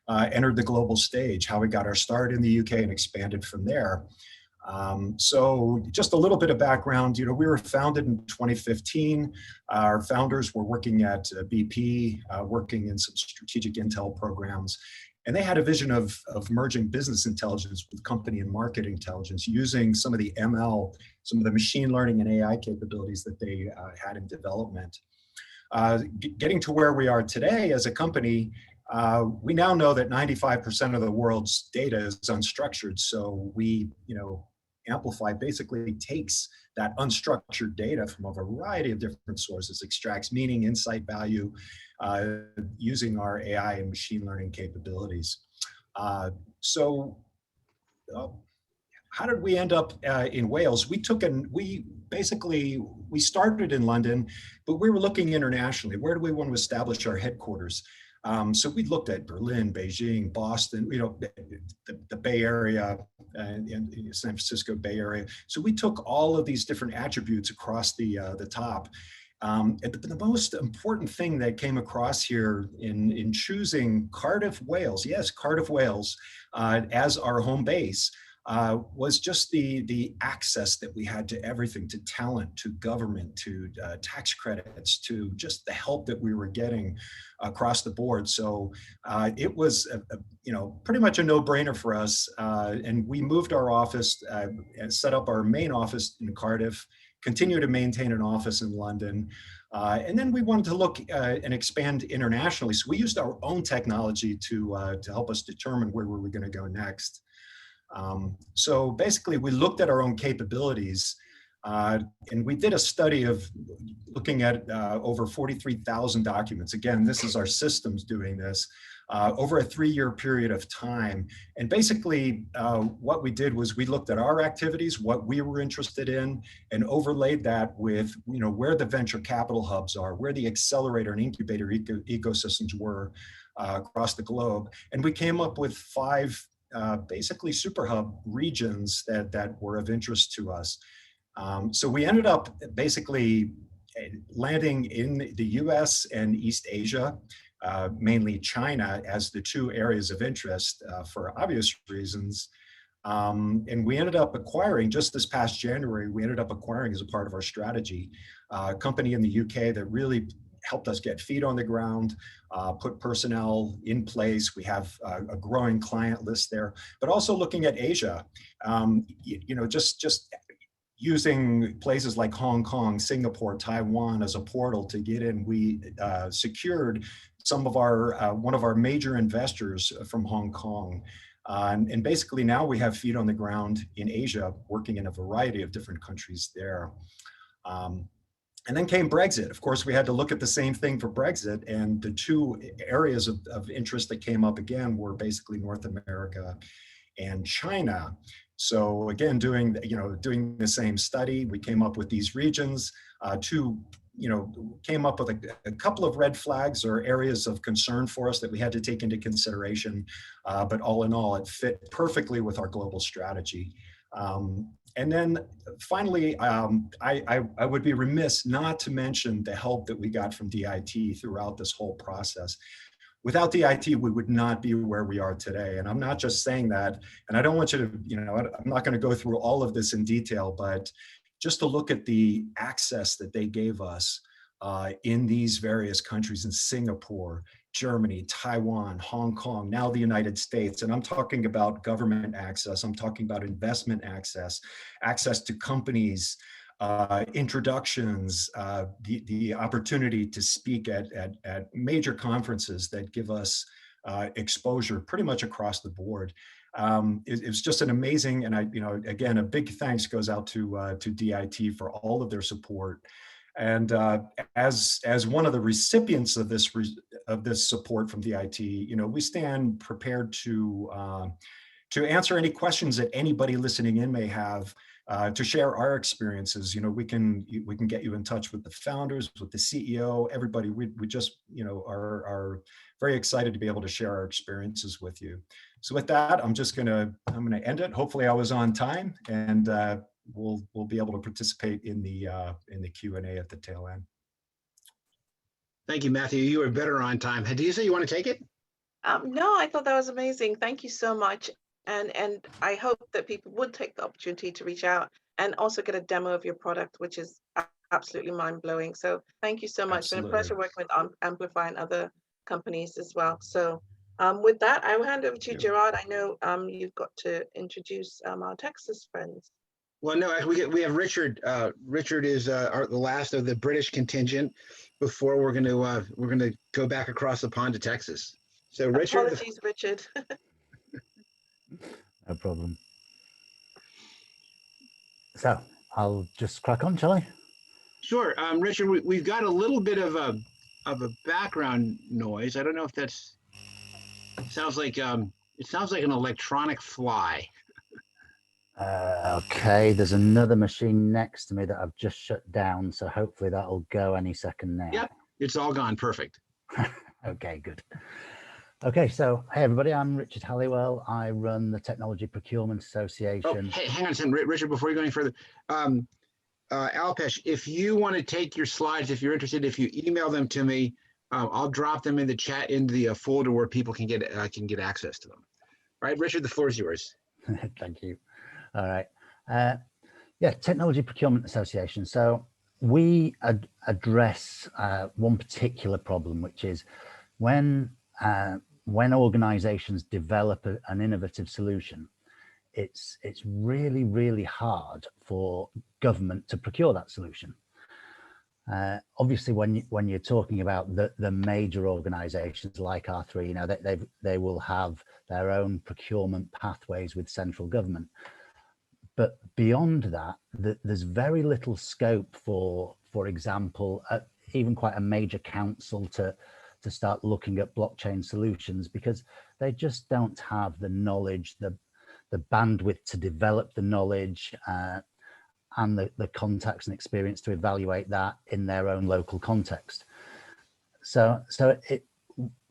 Speaker 7: entered the global stage, how we got our start in the UK and expanded from there. So just a little bit of background, we were founded in 2015. Our founders were working at BP, working in some strategic intel programs, and they had a vision of merging business intelligence with company and market intelligence using some of the ML, some of the machine learning and AI capabilities that they had in development. Getting to where we are today as a company, we now know that 95% of the world's data is unstructured. So we, Amplyfi basically takes that unstructured data from a variety of different sources, extracts meaning, insight, value, using our AI and machine learning capabilities. So how did we end up in Wales? We started in London, but we were looking internationally. Where do we want to establish our headquarters? So we looked at Berlin, Beijing, Boston, the Bay Area and San Francisco Bay Area. So we took all of these different attributes across the top, The most important thing that came across here in choosing Cardiff, Wales, yes, Cardiff, Wales, as our home base, was just the access that we had to everything, to talent, to government, to tax credits, to just the help that we were getting across the board. So it was pretty much a no-brainer for us, and we moved our office and set up our main office in Cardiff, continue to maintain an office in London. And then we wanted to look and expand internationally. So we used our own technology to help us determine where we were going to go next. So basically, we looked at our own capabilities, and we did a study of looking at over 43,000 documents. Again, this is our systems doing this over a 3-year period of time. And basically, what we did was we looked at our activities, what we were interested in, and overlaid that with where the venture capital hubs are, where the accelerator and incubator ecosystems were across the globe. And we came up with 5 basically super hub regions that were of interest to us. So we ended up basically landing in the US and East Asia, mainly China, as the 2 areas of interest for obvious reasons. And we ended up acquiring, just this past January, we ended up acquiring as a part of our strategy, a company in the UK that really helped us get feet on the ground, put personnel in place. We have a growing client list there, but also looking at Asia, just using places like Hong Kong, Singapore, Taiwan as a portal to get in. We secured some of our, one of our major investors from Hong Kong. And basically now we have feet on the ground in Asia, working in a variety of different countries there. And then came Brexit. Of course, we had to look at the same thing for Brexit, and the 2 areas of interest that came up again were basically North America and China. So again, doing the same study, we came up with these regions. Came up with a couple of red flags or areas of concern for us that we had to take into consideration. But all in all, it fit perfectly with our global strategy. And then finally, I would be remiss not to mention the help that we got from DIT throughout this whole process. Without DIT, we would not be where we are today. And I'm not just saying that, and I don't want you to, I'm not going to go through all of this in detail, but just to look at the access that they gave us in these various countries, in Singapore, Germany, Taiwan, Hong Kong, now the United States. And I'm talking about government access. I'm talking about investment access, access to companies, introductions, the opportunity to speak at major conferences that give us exposure pretty much across the board. It was just an amazing, and again, a big thanks goes out to DIT for all of their support. And as one of the recipients of this support from DIT, we stand prepared to answer any questions that anybody listening in may have, to share our experiences. We can get you in touch with the founders, with the CEO, everybody. We just are very excited to be able to share our experiences with you. So with that, I'm gonna end it. Hopefully I was on time, and we'll be able to participate in the Q&A at the tail end.
Speaker 1: Thank you, Matthew. You were better on time. Hadiza, you want to take it?
Speaker 3: No, I thought that was amazing. Thank you so much. And I hope that people would take the opportunity to reach out and also get a demo of your product, which is absolutely mind-blowing. So thank you so much. It's been a pleasure working with Amplyfi and other companies as well. So with that, I will hand over to Gerard. I know you've got to introduce our Texas friends.
Speaker 1: Well, no, we have Richard. Richard is the last of the British contingent before we're gonna go back across the pond to Texas. So Richard.
Speaker 3: Apologies, Richard.
Speaker 8: No problem. So I'll just crack on, shall I?
Speaker 1: Sure, Richard. We've got a little bit of a background noise. I don't know if that's sounds like it sounds like an electronic fly.
Speaker 8: Okay, there's another machine next to me that I've just shut down, so hopefully that'll go any second now.
Speaker 1: Yep, it's all gone. Perfect.
Speaker 8: Okay, good. Okay, so hey everybody, I'm Richard Halliwell. I run the Technology Procurement Association.
Speaker 1: Oh, hey, hang on a second, Richard, before you go any further. Alpesh, if you want to take your slides, if you're interested, if you email them to me, I'll drop them in the chat into the folder where people can get access to them. All right, Richard, the floor is yours.
Speaker 8: Thank you. All right. Yeah, Technology Procurement Association. So we address one particular problem, which is when organizations develop an innovative solution, it's really, really hard for government to procure that solution. Obviously, when you're talking about the major organizations like R3, you know, they will have their own procurement pathways with central government. But beyond that, there's very little scope for example, even quite a major council to start looking at blockchain solutions, because they just don't have the knowledge, the bandwidth to develop the knowledge, and the contacts and experience to evaluate that in their own local context. So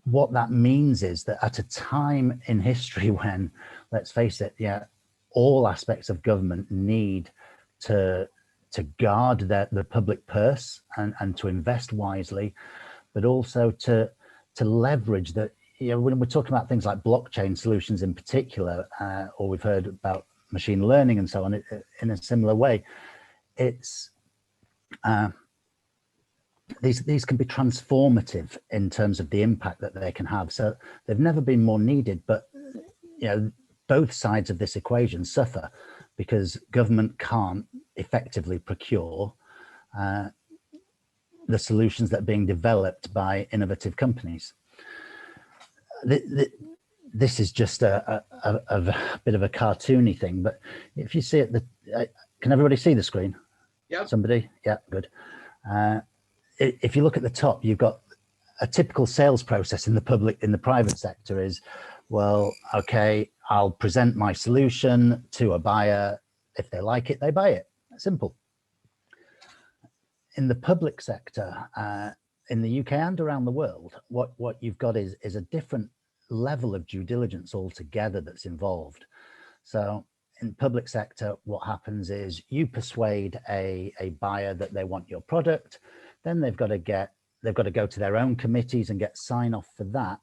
Speaker 8: what that means is that at a time in history when, let's face it, yeah, all aspects of government need to guard the public purse and to invest wisely, but also to leverage that. You know, when we're talking about things like blockchain solutions in particular, or we've heard about machine learning and so on, in a similar way, it's these can be transformative in terms of the impact that they can have. So they've never been more needed, but you know, both sides of this equation suffer because government can't effectively procure the solutions that are being developed by innovative companies. This is just a bit of a cartoony thing, but if you see it, can everybody see the screen?
Speaker 1: Yeah.
Speaker 8: Somebody? Yeah, good. If you look at the top, you've got a typical sales process in the private sector is, well, okay, I'll present my solution to a buyer. If they like it, they buy it. Simple. In the public sector, in the UK and around the world, what you've got is a different level of due diligence altogether that's involved. So in public sector, what happens is you persuade a buyer that they want your product, then they've got to go to their own committees and get sign off for that,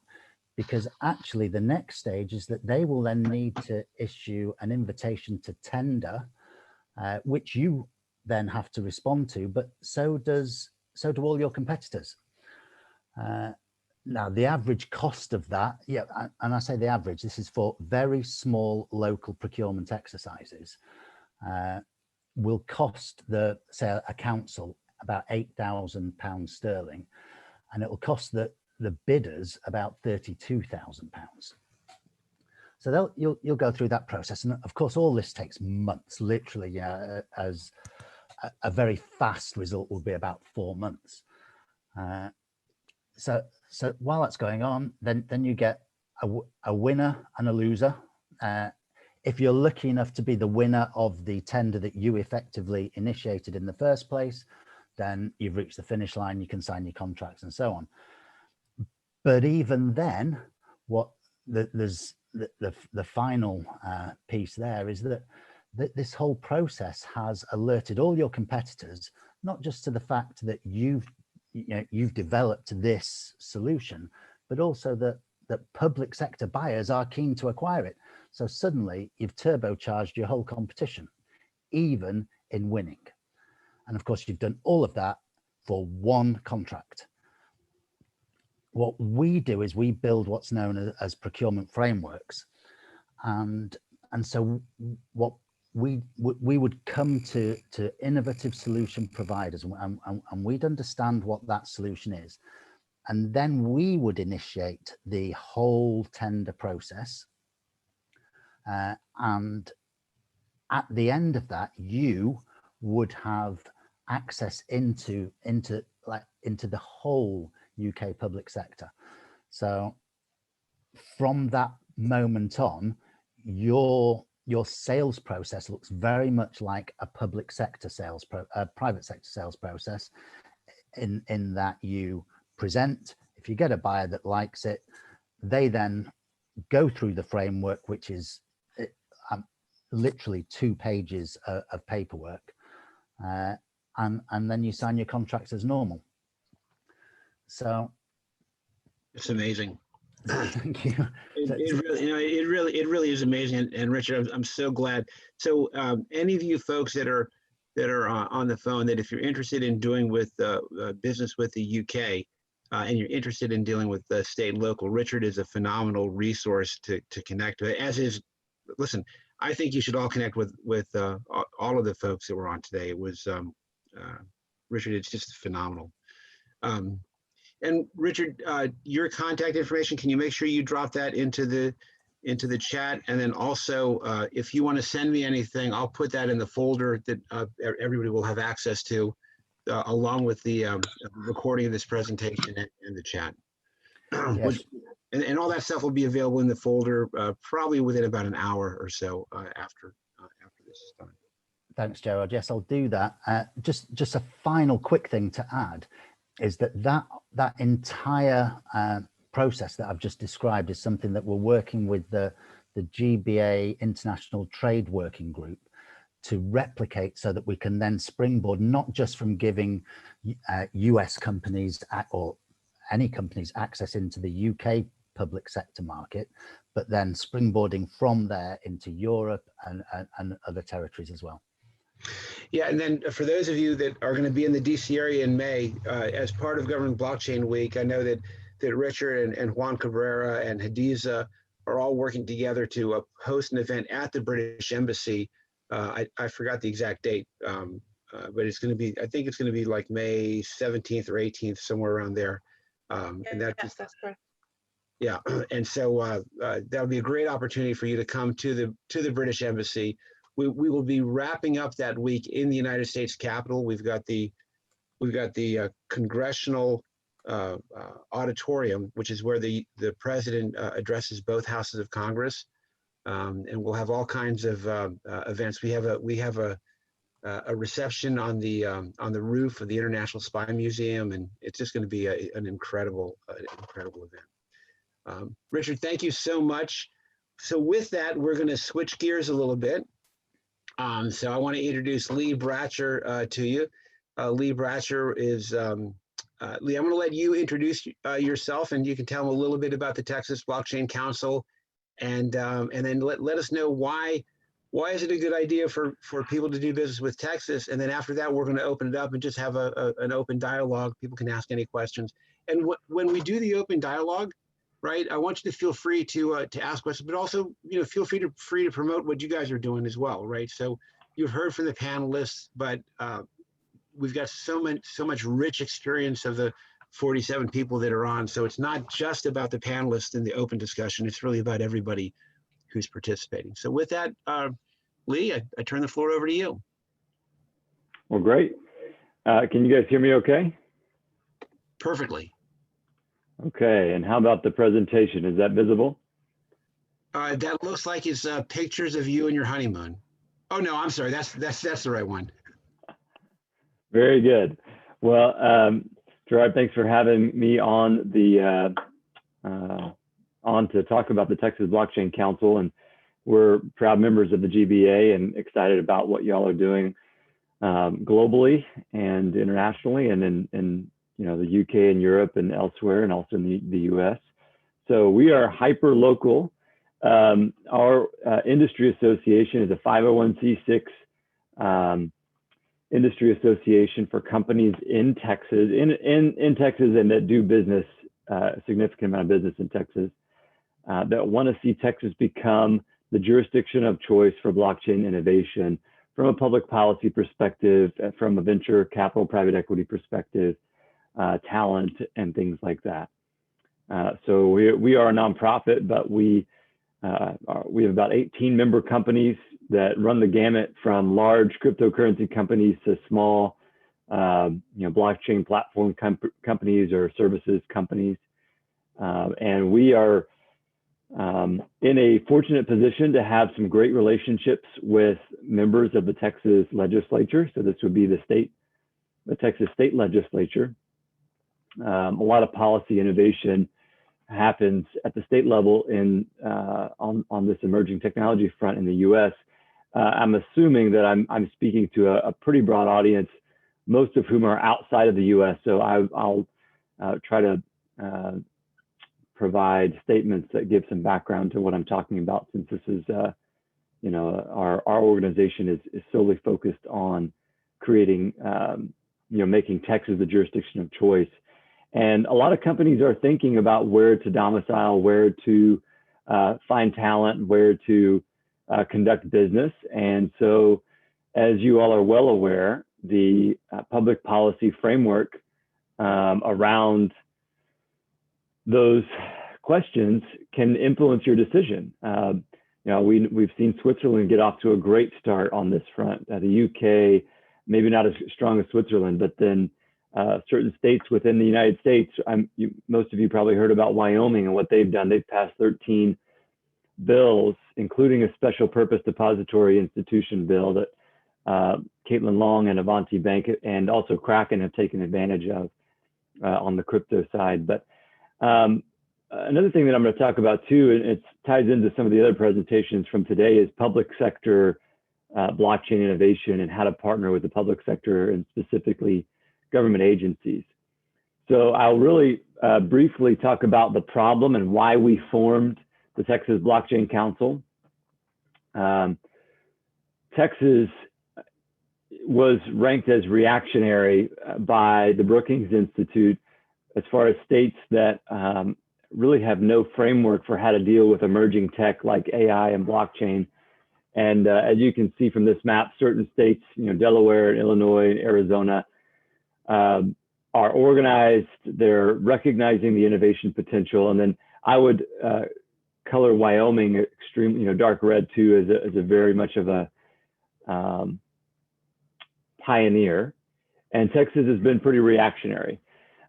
Speaker 8: because actually the next stage is that they will then need to issue an invitation to tender, which you then have to respond to, but so do all your competitors. Now, the average cost of that, yeah, and I say the average, this is for very small local procurement exercises, will cost say a council about £8,000 sterling, and it will cost the bidders about £32,000. So you'll go through that process, and of course all this takes months, literally. Yeah, as a very fast result will be about 4 months. So while that's going on, then you get a winner and a loser. If you're lucky enough to be the winner of the tender that you effectively initiated in the first place, then you've reached the finish line, you can sign your contracts and so on. But even then, there's the final piece there is that this whole process has alerted all your competitors, not just to the fact that you've developed this solution, but also that public sector buyers are keen to acquire it. So suddenly you've turbocharged your whole competition, even in winning. And of course, you've done all of that for one contract. What we do is we build what's known as procurement frameworks. And so what we would come to innovative solution providers, and we'd understand what that solution is. And then we would initiate the whole tender process. And at the end of that, you would have access into the whole UK public sector. So from that moment on, your sales process looks very much like a public sector private sector sales process, in that you present. If you get a buyer that likes it, they then go through the framework, which is literally 2 pages of paperwork. and then you sign your contracts as normal. So
Speaker 1: It's amazing.
Speaker 8: thank you.
Speaker 1: It really is amazing. And Richard, I'm so glad. So any of you folks that are on the phone, that if you're interested in doing with business with the UK, and you're interested in dealing with the state and local, Richard is a phenomenal resource to connect with. As is, listen, I think you should all connect with all of the folks that were on today. It was Richard. It's just phenomenal. And Richard, your contact information, can you make sure you drop that into the chat? And then also, if you want to send me anything, I'll put that in the folder that everybody will have access to, along with the recording of this presentation and the chat.
Speaker 8: Yes.
Speaker 1: And all that stuff will be available in the folder probably within about an hour or so after this is done.
Speaker 8: Thanks, Gerard. Yes, I'll do that. Just a final quick thing to add is that entire process that I've just described is something that we're working with the GBA International Trade Working Group to replicate, so that we can then springboard, not just from giving US companies or any companies access into the UK public sector market, but then springboarding from there into Europe and other territories as well.
Speaker 1: Yeah, and then for those of you that are going to be in the DC area in May, as part of Government Blockchain Week, I know that Richard and Juan Cabrera and Hadiza are all working together to host an event at the British Embassy. I forgot the exact date, but it's going to be, I think it's going to be like May 17th or 18th, somewhere around there. And
Speaker 3: Yes, that's correct.
Speaker 1: Yeah, and so that'll be a great opportunity for you to come to the British Embassy. We will be wrapping up that week in the United States Capitol. We've got the Congressional Auditorium, which is where the president addresses both houses of Congress, and we'll have all kinds of events. We have a reception on the roof of the International Spy Museum, and it's just going to be an incredible event. Richard, thank you so much. So with that, we're going to switch gears a little bit. So I want to introduce Lee Bratcher to you. Lee Bratcher is, Lee, I'm going to let you introduce yourself, and you can tell them a little bit about the Texas Blockchain Council, and then let us know why is it a good idea for people to do business with Texas. And then after that, we're going to open it up and just have an open dialogue. People can ask any questions. And when we do the open dialogue, right, I want you to feel free to ask questions, but also, feel free to promote what you guys are doing as well, right? So you've heard from the panelists, but we've got so much rich experience of the 47 people that are on. So it's not just about the panelists in the open discussion. It's really about everybody who's participating. So with that, Lee, I turn the floor over to you.
Speaker 9: Well, great. Can you guys hear me okay?
Speaker 1: Perfectly.
Speaker 9: Okay, and how about the presentation? Is that visible?
Speaker 1: That looks like it's pictures of you and your honeymoon. Oh no, I'm sorry. That's the right one.
Speaker 9: Very good. Well, Gerard, thanks for having me on to talk about the Texas Blockchain Council, and we're proud members of the GBA and excited about what y'all are doing globally and internationally, and in the UK and Europe and elsewhere, and also in the US. So we are hyper local. Our industry association is a 501c6 industry association for companies in Texas, in Texas, and that do business, a significant amount of business in Texas, that want to see Texas become the jurisdiction of choice for blockchain innovation from a public policy perspective, from a venture capital, private equity perspective, talent, and things like that. So we are a nonprofit, but we have about 18 member companies that run the gamut from large cryptocurrency companies to small, blockchain platform companies or services companies. And we are in a fortunate position to have some great relationships with members of the Texas legislature. So this would be the Texas state legislature. A lot of policy innovation happens at the state level on this emerging technology front in the U.S. I'm assuming that I'm speaking to a pretty broad audience most of whom are outside of the US. So I'll try to provide statements that give some background to what I'm talking about, since this is, you know, our organization is solely focused on creating, you know, making Texas the jurisdiction of choice. And a lot of companies are thinking about where to domicile, where to find talent, where to conduct business. And so, as you all are well aware, the public policy framework around those questions can influence your decision. You know, we've seen Switzerland get off to a great start on this front. The UK, maybe not as strong as Switzerland, but then certain states within the United States. Most of you probably heard about Wyoming and what they've done. They've passed 13 bills, including a special purpose depository institution bill that Caitlin Long and Avanti Bank and also Kraken have taken advantage of on the crypto side. But another thing that I'm going to talk about too, and it ties into some of the other presentations from today, is public sector blockchain innovation and how to partner with the public sector and specifically government agencies. So I'll really briefly talk about the problem and why we formed the Texas Blockchain Council. Texas was ranked as reactionary by the Brookings Institute as far as states that really have no framework for how to deal with emerging tech like AI and blockchain. And as you can see from this map, certain states, you know, Delaware, Illinois, Arizona, are organized. They're recognizing the innovation potential. And then I would color Wyoming extremely, you know, dark red too, as a very much of a pioneer. And Texas has been pretty reactionary.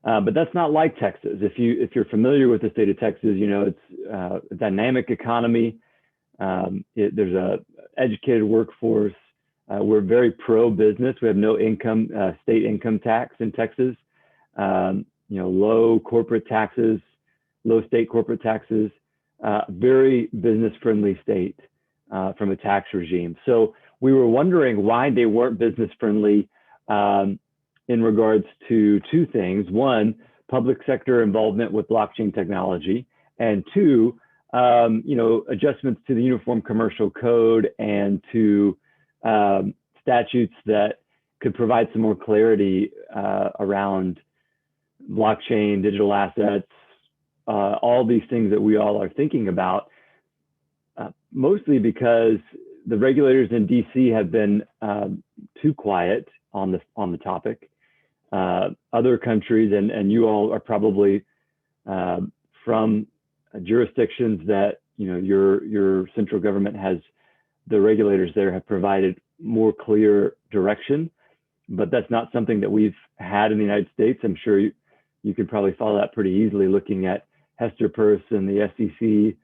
Speaker 9: But that's not like Texas. If you're familiar with the state of Texas, you know, it's a dynamic economy. There's a educated workforce. We're very pro-business. We have no income, state income tax in Texas. You know, low corporate taxes, low state corporate taxes. Very business-friendly state from a tax regime. So we were wondering why they weren't business-friendly in regards to two things. One, public sector involvement with blockchain technology, and two, you know, adjustments to the Uniform Commercial Code and to statutes that could provide some more clarity around blockchain, digital assets, all these things that we all are thinking about, mostly because the regulators in DC have been too quiet on the topic. Other countries, and you all are probably from jurisdictions that, you know, your central government has, the regulators there have provided more clear direction, but that's not something that we've had in the United States. I'm sure you could probably follow that pretty easily looking at Hester Peirce and the SEC.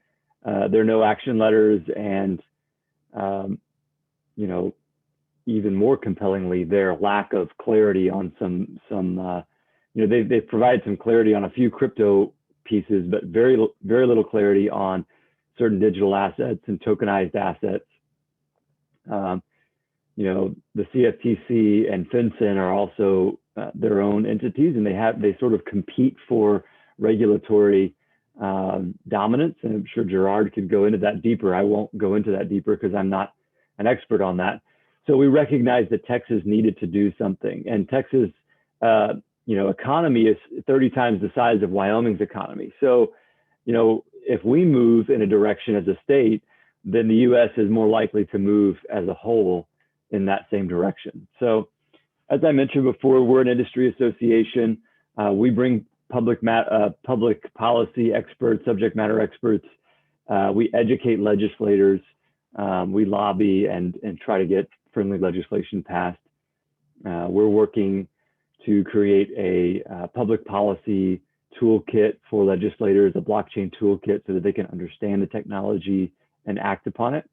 Speaker 9: There are no action letters, and you know, even more compellingly, their lack of clarity on some you know, they've provided some clarity on a few crypto pieces, but very little clarity on certain digital assets and tokenized assets. You know, the CFTC and FinCEN are also their own entities, and they sort of compete for regulatory dominance. And I'm sure Gerard could go into that deeper. I won't go into that deeper because I'm not an expert on that. So we recognized that Texas needed to do something, and Texas, you know, economy is 30 times the size of Wyoming's economy. So, you know, if we move in a direction as a state, then the U.S. is more likely to move as a whole in that same direction. So, as I mentioned before, we're an industry association. We bring public policy experts, subject matter experts. We educate legislators. We lobby and try to get friendly legislation passed. We're working to create a public policy toolkit for legislators, a blockchain toolkit, so that they can understand the technology and act upon it.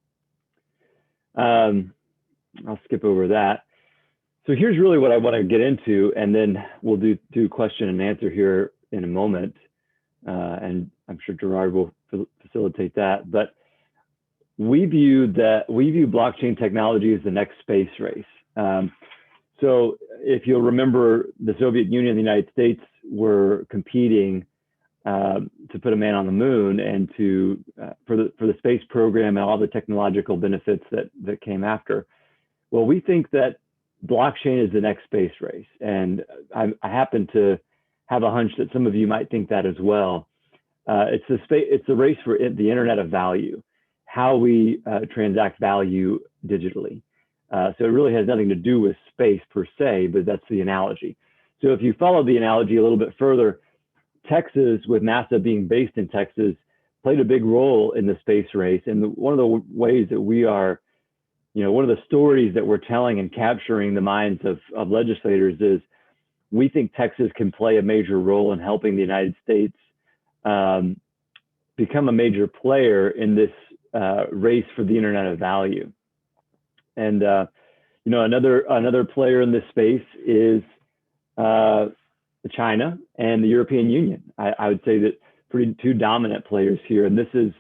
Speaker 9: I'll skip over that. So here's really what I want to get into, and then we'll do question and answer here in a moment. And I'm sure Gerard will facilitate that. But we view blockchain technology as the next space race. So if you'll remember, the Soviet Union and the United States were competing to put a man on the moon and to for the space program and all the technological benefits that came after. Well, we think that blockchain is the next space race, and I happen to have a hunch that some of you might think that as well. It's a race for the Internet of Value, how we transact value digitally. So it really has nothing to do with space per se, but that's the analogy. So if you follow the analogy a little bit further, Texas, with NASA being based in Texas, played a big role in the space race. And one of the ways that we are, one of the stories that we're telling and capturing the minds of legislators is we think Texas can play a major role in helping the United States become a major player in this race for the Internet of Value. And another player in this space is China and the European Union. I would say that two dominant players here. And this is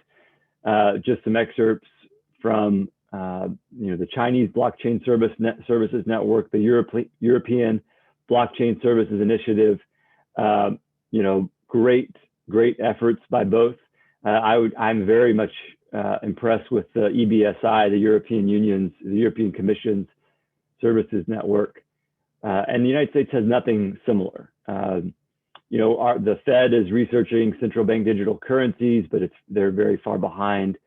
Speaker 9: just some excerpts from the Chinese Blockchain Services Network, the European Blockchain Services Initiative. Great efforts by both. I'm very much impressed with the EBSI, the European Commission's Services Network. And the United States has nothing similar. The Fed is researching central bank digital currencies, but they're very far behind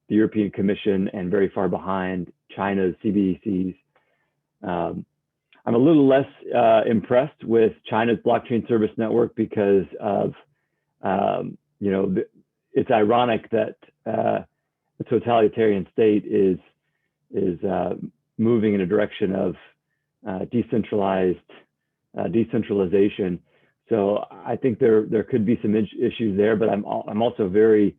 Speaker 9: the European Commission and very far behind China's CBDCs. I'm a little less impressed with China's Blockchain Service Network because of, it's ironic that a totalitarian state is moving in a direction of decentralization. So I think there could be some issues there, but I'm also very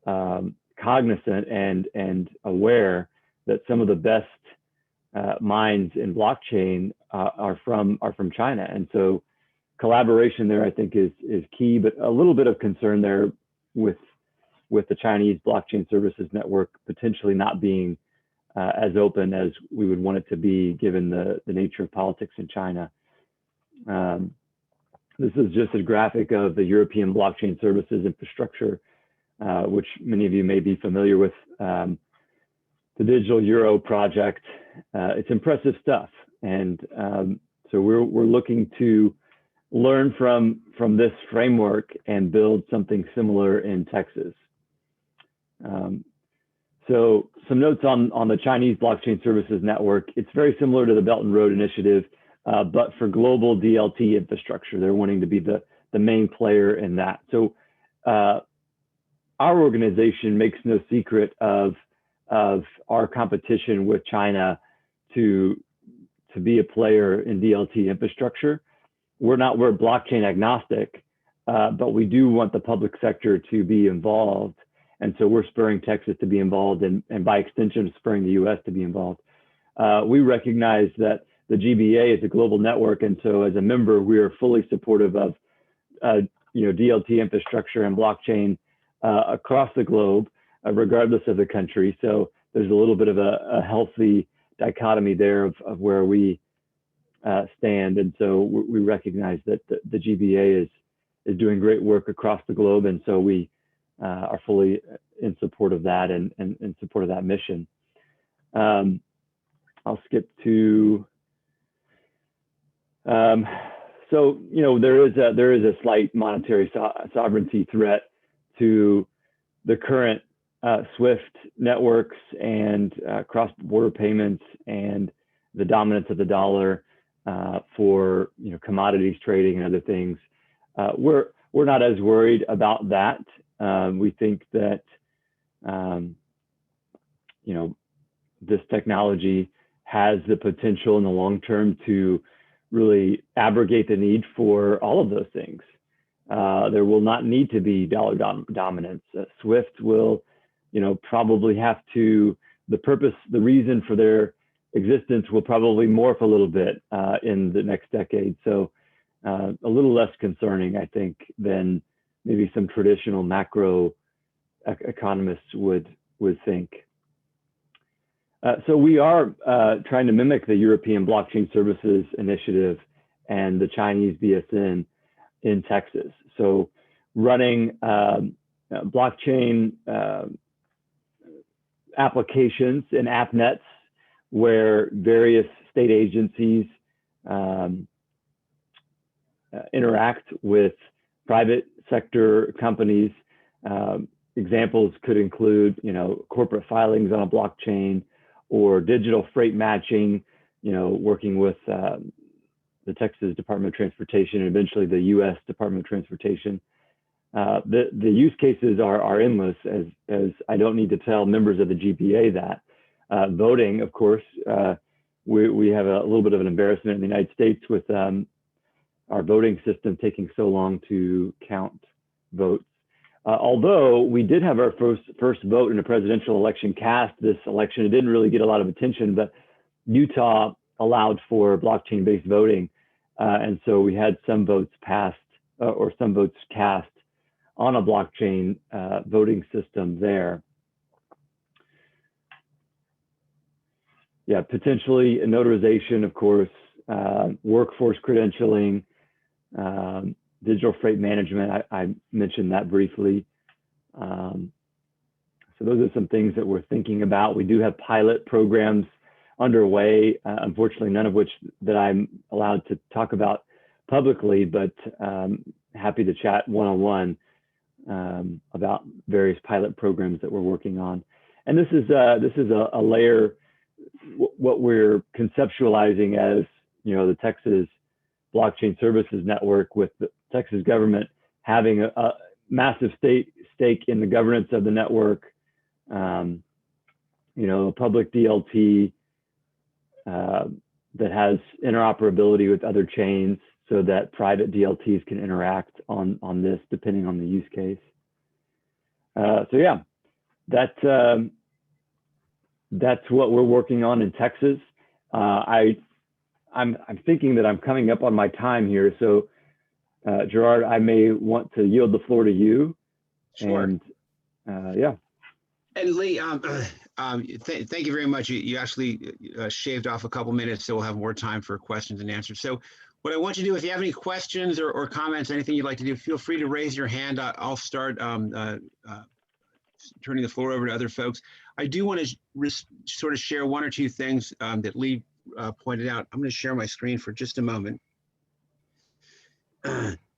Speaker 9: cognizant and aware that some of the best minds in blockchain are from China, and so collaboration there I think is key. But a little bit of concern there with the Chinese Blockchain Services Network potentially not being as open as we would want it to be, given the nature of politics in China. This is just a graphic of the European Blockchain Services infrastructure, which many of you may be familiar with, the Digital Euro project. It's impressive stuff. And so we're looking to learn from this framework and build something similar in Texas. So some notes on the Chinese Blockchain Services Network. It's very similar to the Belt and Road Initiative, but for global DLT infrastructure. They're wanting to be the main player in that. So our organization makes no secret of our competition with China to be a player in DLT infrastructure. We're blockchain agnostic, but we do want the public sector to be involved. And so we're spurring Texas to be involved, and by extension, spurring the US to be involved. We recognize that the GBA is a global network, and so as a member, we are fully supportive of DLT infrastructure and blockchain across the globe, regardless of the country. So there's a little bit of a healthy dichotomy there of where we stand, and so we recognize that the GBA is doing great work across the globe, and so we are fully in support of that and in support of that mission. I'll skip to. So there is a slight monetary sovereignty threat to the current SWIFT networks and cross-border payments and the dominance of the dollar for commodities trading and other things. We're not as worried about that. We think that this technology has the potential in the long term to really abrogate the need for all of those things. There will not need to be dollar dominance. SWIFT will, probably have to, the reason for their existence will probably morph a little bit in the next decade. So a little less concerning, I think, than maybe some traditional macro economists would think. So we are trying to mimic the European Blockchain Services Initiative and the Chinese BSN in Texas. So running blockchain applications and app nets where various state agencies interact with private sector companies. Examples could include, corporate filings on a blockchain or digital freight matching, working with the Texas Department of Transportation and eventually the U.S. Department of Transportation. The use cases are endless, as I don't need to tell members of the GBA that. Voting, of course, we have a little bit of an embarrassment in the United States with our voting system taking so long to count votes. Although we did have our first vote in a presidential election cast this election, it didn't really get a lot of attention, but Utah allowed for blockchain-based voting. And so we had some votes passed or some votes cast on a blockchain voting system there. Yeah, potentially a notarization, of course, workforce credentialing, digital freight management. I mentioned that briefly. So those are some things that we're thinking about. We do have pilot programs underway, unfortunately, none of which that I'm allowed to talk about publicly, but happy to chat one-on-one about various pilot programs that we're working on. And this is a layer, what we're conceptualizing as, the Texas Blockchain Services Network, with the Texas government having a massive stake in the governance of the network, a public DLT that has interoperability with other chains so that private DLTs can interact on this depending on the use case. So yeah, that's what we're working on in Texas. I'm thinking that I'm coming up on my time here. So Gerard, I may want to yield the floor to you.
Speaker 1: Sure.
Speaker 9: And yeah.
Speaker 1: And Lee, thank you very much. You actually shaved off a couple minutes, so we'll have more time for questions and answers. So what I want you to do, if you have any questions or comments, anything you'd like to do, feel free to raise your hand. I'll start turning the floor over to other folks. I do want to sort of share one or two things that Lee pointed out. I'm going to share my screen for just a moment.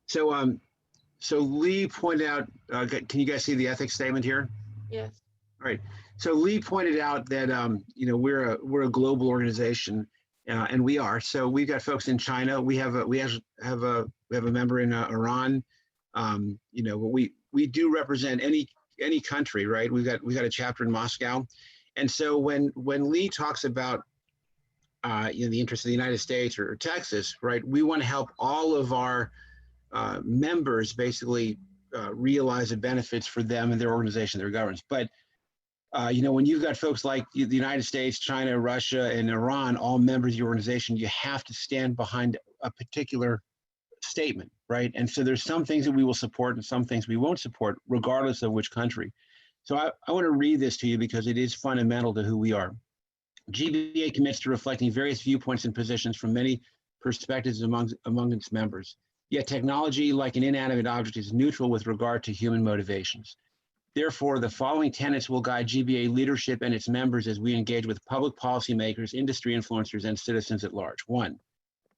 Speaker 1: So Lee pointed out, can you guys see the ethics statement here?
Speaker 3: Yes.
Speaker 1: All right. So Lee pointed out that we're a global organization, and we are. So we've got folks in China. We have a member in Iran. We do represent any country, right? We've got a chapter in Moscow, and so when Lee talks about the interests of the United States or Texas, right? We want to help all of our members basically realize the benefits for them and their organization, their governments. But when you've got folks like the United States, China, Russia, and Iran, all members of your organization, you have to stand behind a particular statement, right? And so there's some things that we will support and some things we won't support, regardless of which country. So I want to read this to you because it is fundamental to who we are. GBA commits to reflecting various viewpoints and positions from many perspectives among its members. Yet technology, like an inanimate object, is neutral with regard to human motivations. Therefore, the following tenets will guide GBA leadership and its members as we engage with public policymakers, industry influencers, and citizens at large. 1,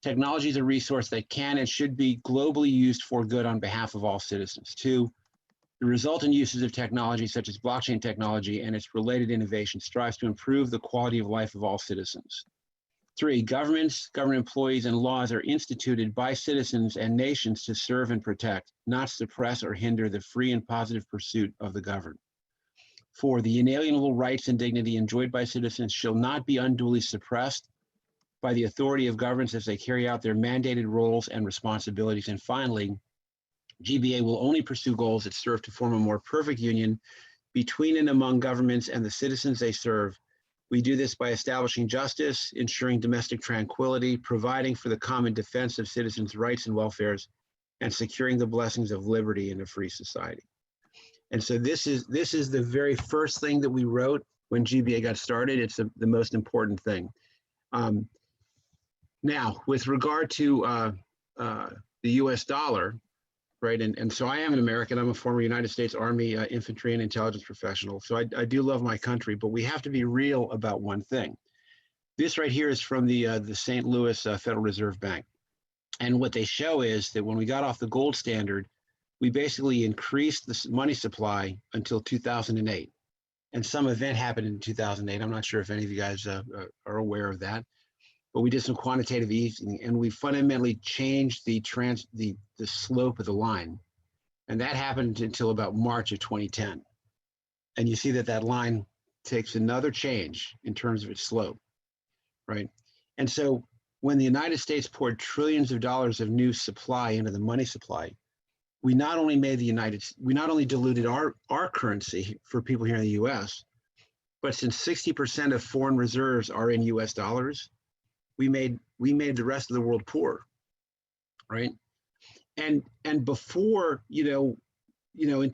Speaker 1: technology is a resource that can and should be globally used for good on behalf of all citizens. 2, the resultant uses of technology, such as blockchain technology and its related innovation, strives to improve the quality of life of all citizens. 3, governments, government employees, and laws are instituted by citizens and nations to serve and protect, not suppress or hinder the free and positive pursuit of the governed. 4, the inalienable rights and dignity enjoyed by citizens shall not be unduly suppressed by the authority of governments as they carry out their mandated roles and responsibilities. And finally, GBA will only pursue goals that serve to form a more perfect union between and among governments and the citizens they serve. We do this by establishing justice, ensuring domestic tranquility, providing for the common defense of citizens' rights and welfares, and securing the blessings of liberty in a free society. And so this is the very first thing that we wrote when GBA got started. It's the most important thing. Now, with regard to the US dollar, right, and so I am an American. I'm a former United States Army infantry and intelligence professional. So I do love my country, but we have to be real about one thing. This right here is from the St. Louis Federal Reserve Bank. And what they show is that when we got off the gold standard, we basically increased the money supply until 2008. And some event happened in 2008. I'm not sure if any of you guys are aware of that, but we did some quantitative easing and we fundamentally changed the slope of the line. And that happened until about March of 2010. And you see that line takes another change in terms of its slope, right? And so when the United States poured trillions of dollars of new supply into the money supply, we not only diluted our currency for people here in the US, but since 60% of foreign reserves are in US dollars, we made the rest of the world poor, right? And before, in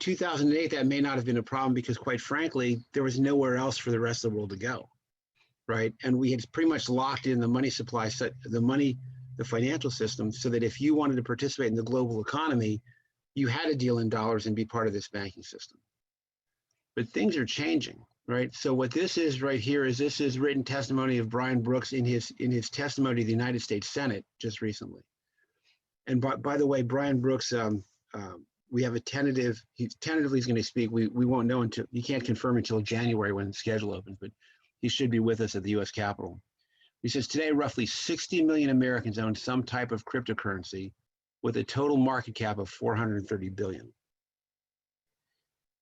Speaker 1: 2008, that may not have been a problem because quite frankly, there was nowhere else for the rest of the world to go, right? And we had pretty much locked in the money supply, the financial system, so that if you wanted to participate in the global economy, you had to deal in dollars and be part of this banking system. But things are changing, right? So what this is right here is written testimony of Brian Brooks in his testimony to the United States Senate just recently. And by the way, Brian Brooks, we have a tentatively he's going to speak. We won't know until, you can't confirm until January when the schedule opens, but he should be with us at the US Capitol. He says today, roughly 60 million Americans own some type of cryptocurrency with a total market cap of 430 billion.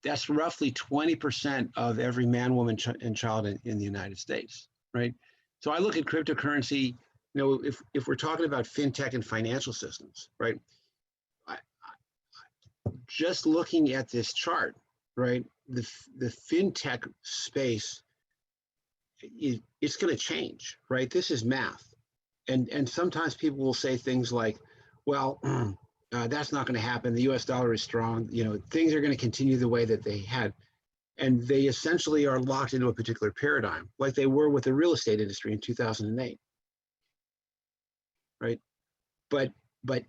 Speaker 1: That's roughly 20% of every man, woman, and child in the United States, right? So I look at cryptocurrency, if we're talking about fintech and financial systems, right? Just looking at this chart, right? The fintech space, it's going to change, right? This is math, and sometimes people will say things like, well, that's not going to happen. The US dollar is strong. Things are going to continue the way that they had. And they essentially are locked into a particular paradigm, like they were with the real estate industry in 2008. Right? But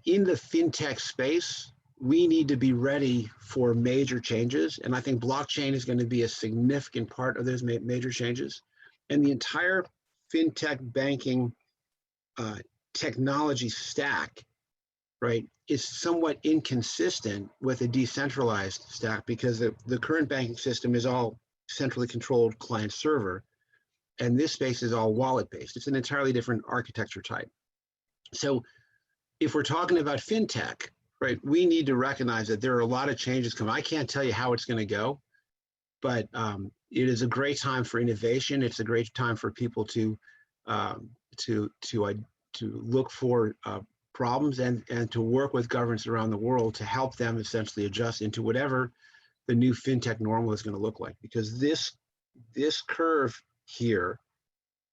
Speaker 1: in the fintech space, we need to be ready for major changes. And I think blockchain is going to be a significant part of those major changes. And the entire fintech banking technology stack, right, is somewhat inconsistent with a decentralized stack because the current banking system is all centrally controlled client server, and this space is all wallet based. It's an entirely different architecture type. So if we're talking about fintech, right, we need to recognize that there are a lot of changes coming. I can't tell you how it's going to go, but it is a great time for innovation. It's a great time for people to look for problems and to work with governments around the world to help them essentially adjust into whatever the new fintech normal is going to look like. Because this curve here,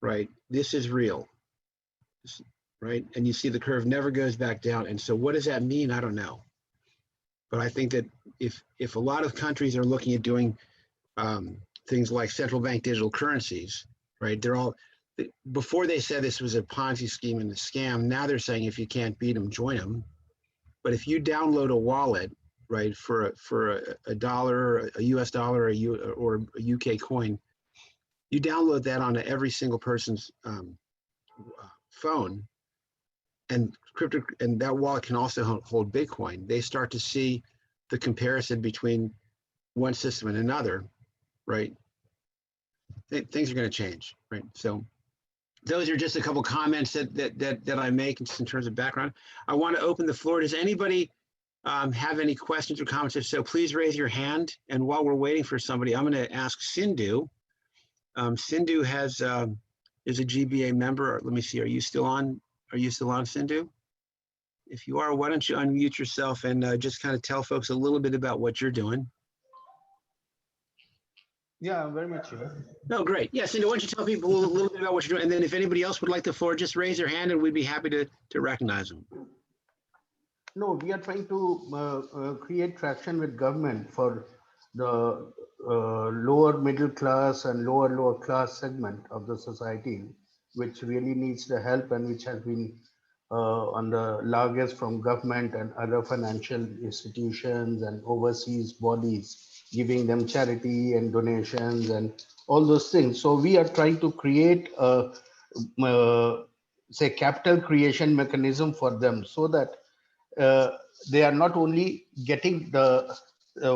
Speaker 1: right, this is real, right? And you see the curve never goes back down. And so what does that mean? I don't know. But I think that if a lot of countries are looking at doing things like central bank digital currencies, right, they're all, before they said this was a Ponzi scheme and a scam, now they're saying if you can't beat them, join them. But if you download a wallet, right, for a dollar, a US dollar, or a UK coin, you download that onto every single person's phone, and that wallet can also hold Bitcoin. They start to see the comparison between one system and another, right? Things are going to change, right? So those are just a couple comments that I make in terms of background. I want to open the floor. Does anybody have any questions or comments? If so, please raise your hand. And while we're waiting for somebody, I'm going to ask Sindhu. Sindhu is a GBA member. Let me see. Are you still on? Are you still on, Sindhu? If you are, why don't you unmute yourself and just kind of tell folks a little bit about what you're doing?
Speaker 10: Yeah, I'm very much here.
Speaker 1: No, great. Yeah, Sindhu, why don't you tell people a little bit about what you're doing, and then if anybody else would like the floor, just raise their hand and we'd be happy to recognize them.
Speaker 10: No, we are trying to create traction with government for the lower middle class and lower class segment of the society, which really needs the help and which has been on the largest from government and other financial institutions and overseas bodies, giving them charity and donations and all those things. So we are trying to create a say capital creation mechanism for them, so that they are not only getting the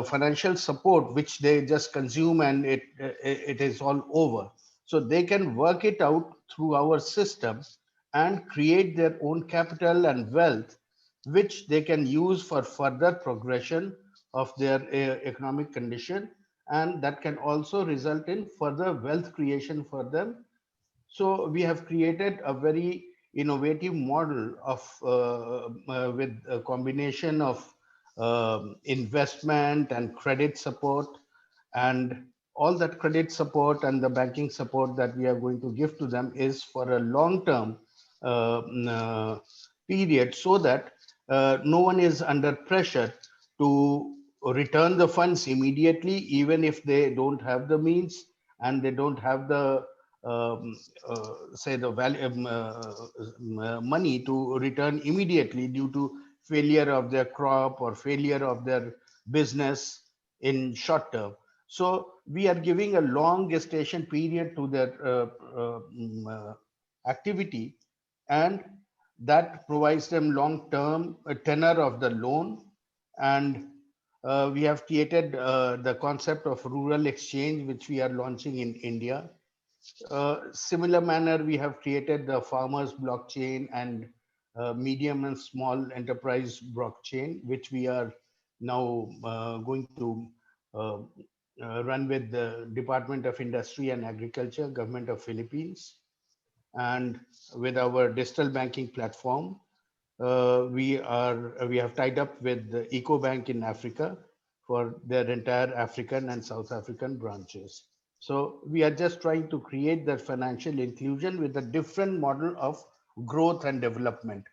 Speaker 10: financial support which they just consume and it is all over. So they can work it out through our system and create their own capital and wealth, which they can use for further progression of their economic condition, and that can also result in further wealth creation for them. So we have created a very innovative model of with a combination of investment and credit support, and all that credit support and the banking support that we are going to give to them is for a long term period, so that no one is under pressure to return the funds immediately, even if they don't have the means and they don't have the say the value money to return immediately due to failure of their crop or failure of their business in short term. So we are giving a long gestation period to their activity, and that provides them long term tenor of the loan. And we have created the concept of rural exchange, which we are launching in India. Similar manner, we have created the farmers blockchain and medium and small enterprise blockchain, which we are now going to run with the Department of Industry and Agriculture, Government of Philippines. And with our digital banking platform, we have tied up with the EcoBank in Africa for their entire African and South African branches. So we are just trying to create that financial inclusion with a different model of growth and development,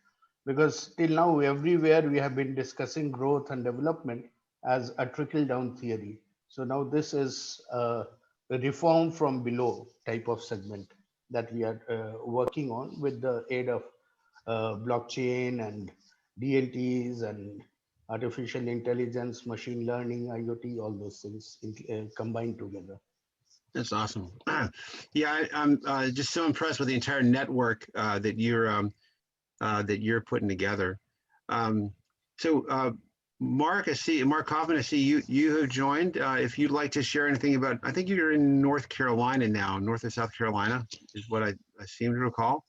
Speaker 10: because till now everywhere we have been discussing growth and development as a trickle down theory. So now this is a reform from below type of segment that we are working on with the aid of blockchain and DLTs and artificial intelligence, machine learning, IoT, all those things combined together.
Speaker 1: That's awesome. Yeah, I'm just so impressed with the entire network that you're putting together. Mark, Mark Kaufman, I see you have joined. If you'd like to share anything about, I think you're in North Carolina now, North or South Carolina is what I seem to recall.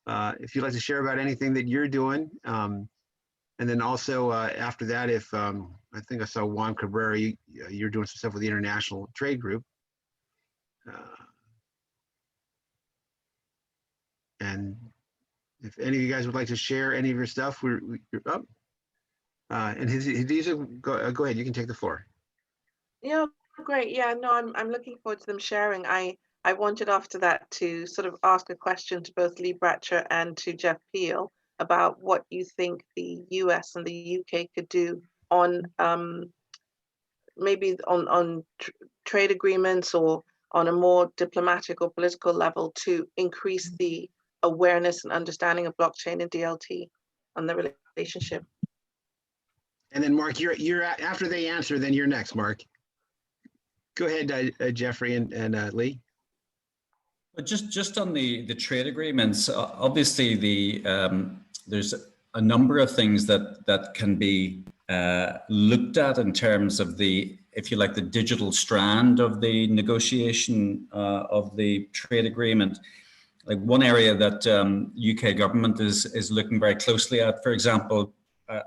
Speaker 1: If you'd like to share about anything that you're doing, and then also after that, if I think I saw Juan Cabrera, you're doing some stuff with the International Trade Group. And if any of you guys would like to share any of your stuff, you're up. And Hadiza, go ahead. You can take the floor.
Speaker 3: Yeah, great. Yeah, no, I'm looking forward to them sharing. I wanted after that to sort of ask a question to both Lee Bratcher and to Jeff Peel about what you think the US and the UK could do on maybe on trade agreements or on a more diplomatic or political level to increase the awareness and understanding of blockchain and DLT and the relationship.
Speaker 1: And then Mark, you're after they answer, then you're next, Mark. Go ahead, Jeffrey and Lee.
Speaker 5: But just on the trade agreements, obviously there's a number of things that can be looked at in terms of the, if you like, the digital strand of the negotiation of the trade agreement. Like one area that UK government is looking very closely at, for example,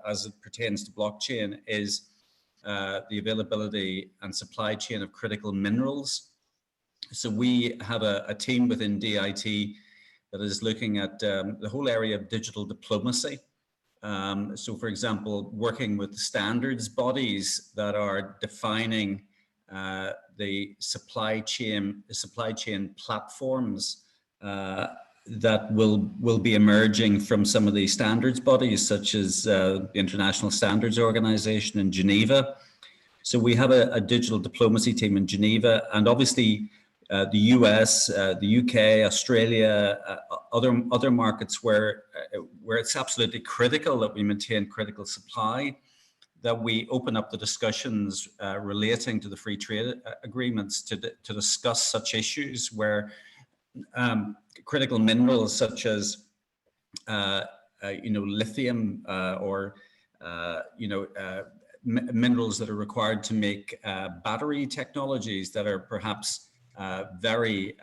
Speaker 5: as it pertains to blockchain, is the availability and supply chain of critical minerals. So we have a team within DIT that is looking at the whole area of digital diplomacy. So for example, working with standards bodies that are defining the supply chain platforms that will be emerging from some of these standards bodies, such as the International Standards Organization in Geneva. So we have a digital diplomacy team in Geneva, and obviously the US, the UK, Australia, other markets where it's absolutely critical that we maintain critical supply, that we open up the discussions relating to the free trade agreements to discuss such issues where critical minerals such as lithium or minerals that are required to make battery technologies that are perhaps very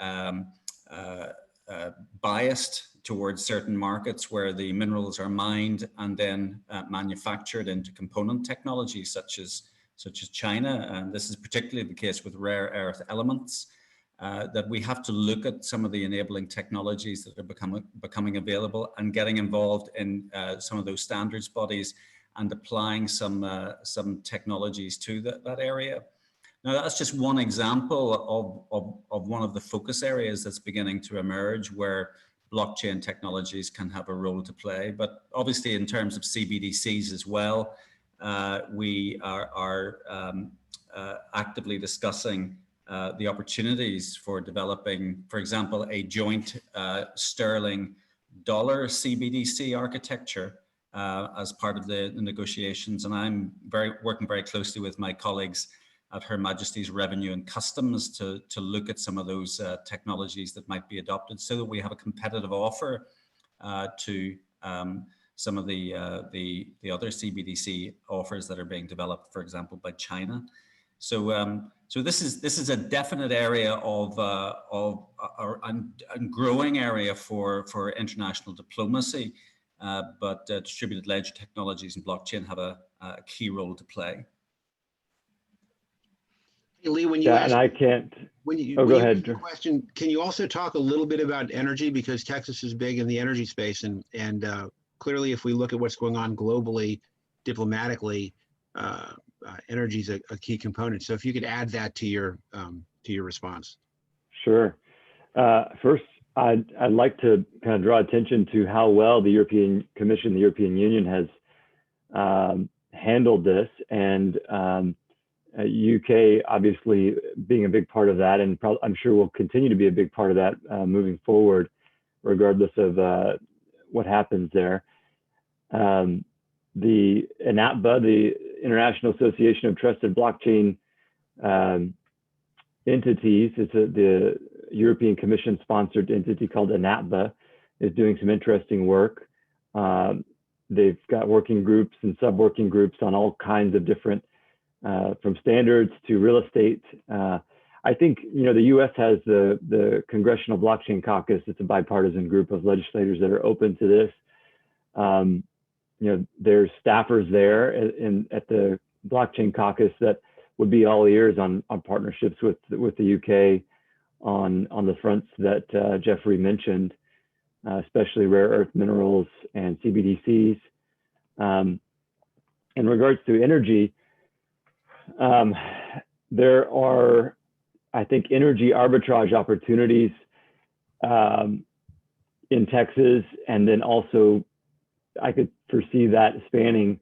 Speaker 5: biased towards certain markets where the minerals are mined and then manufactured into component technologies such as China. And this is particularly the case with rare earth elements, that we have to look at some of the enabling technologies that are becoming available and getting involved in some of those standards bodies and applying some technologies to that area. Now, that's just one example of one of the focus areas that's beginning to emerge where blockchain technologies can have a role to play. But obviously, in terms of CBDCs as well, we are actively discussing the opportunities for developing, for example, a joint sterling dollar CBDC architecture as part of the negotiations. And I'm working very closely with my colleagues at Her Majesty's Revenue and Customs to look at some of those technologies that might be adopted so that we have a competitive offer to some of the other CBDC offers that are being developed, for example, by China. So this is a definite area of growing area for international diplomacy, but distributed ledger technologies and blockchain have a key role to play.
Speaker 1: Hey, Lee, when you
Speaker 9: Yeah,
Speaker 1: ask,
Speaker 9: and I can't.
Speaker 1: when you
Speaker 9: Oh,
Speaker 1: when
Speaker 9: go
Speaker 1: you
Speaker 9: ahead.
Speaker 1: ask the question, can you also talk a little bit about energy, because Texas is big in the energy space, and clearly, if we look at what's going on globally, diplomatically, energy is a key component. So if you could add that to your response.
Speaker 9: Sure. First, I'd like to kind of draw attention to how well the European Commission, the European Union has handled this, and UK obviously being a big part of that, and I'm sure will continue to be a big part of that moving forward, regardless of what happens there. The INATBA, the International Association of Trusted Blockchain Entities, it's the European Commission sponsored entity called INATBA, is doing some interesting work. They've got working groups and sub-working groups on all kinds of different, from standards to real estate. I think, the US has the Congressional Blockchain Caucus. It's a bipartisan group of legislators that are open to this. There's staffers there at the Blockchain Caucus that would be all ears on partnerships with the UK on the fronts that Jeffrey mentioned, especially rare earth minerals and CBDCs. In regards to energy, there are, I think, energy arbitrage opportunities in Texas, and then also I could foresee that spanning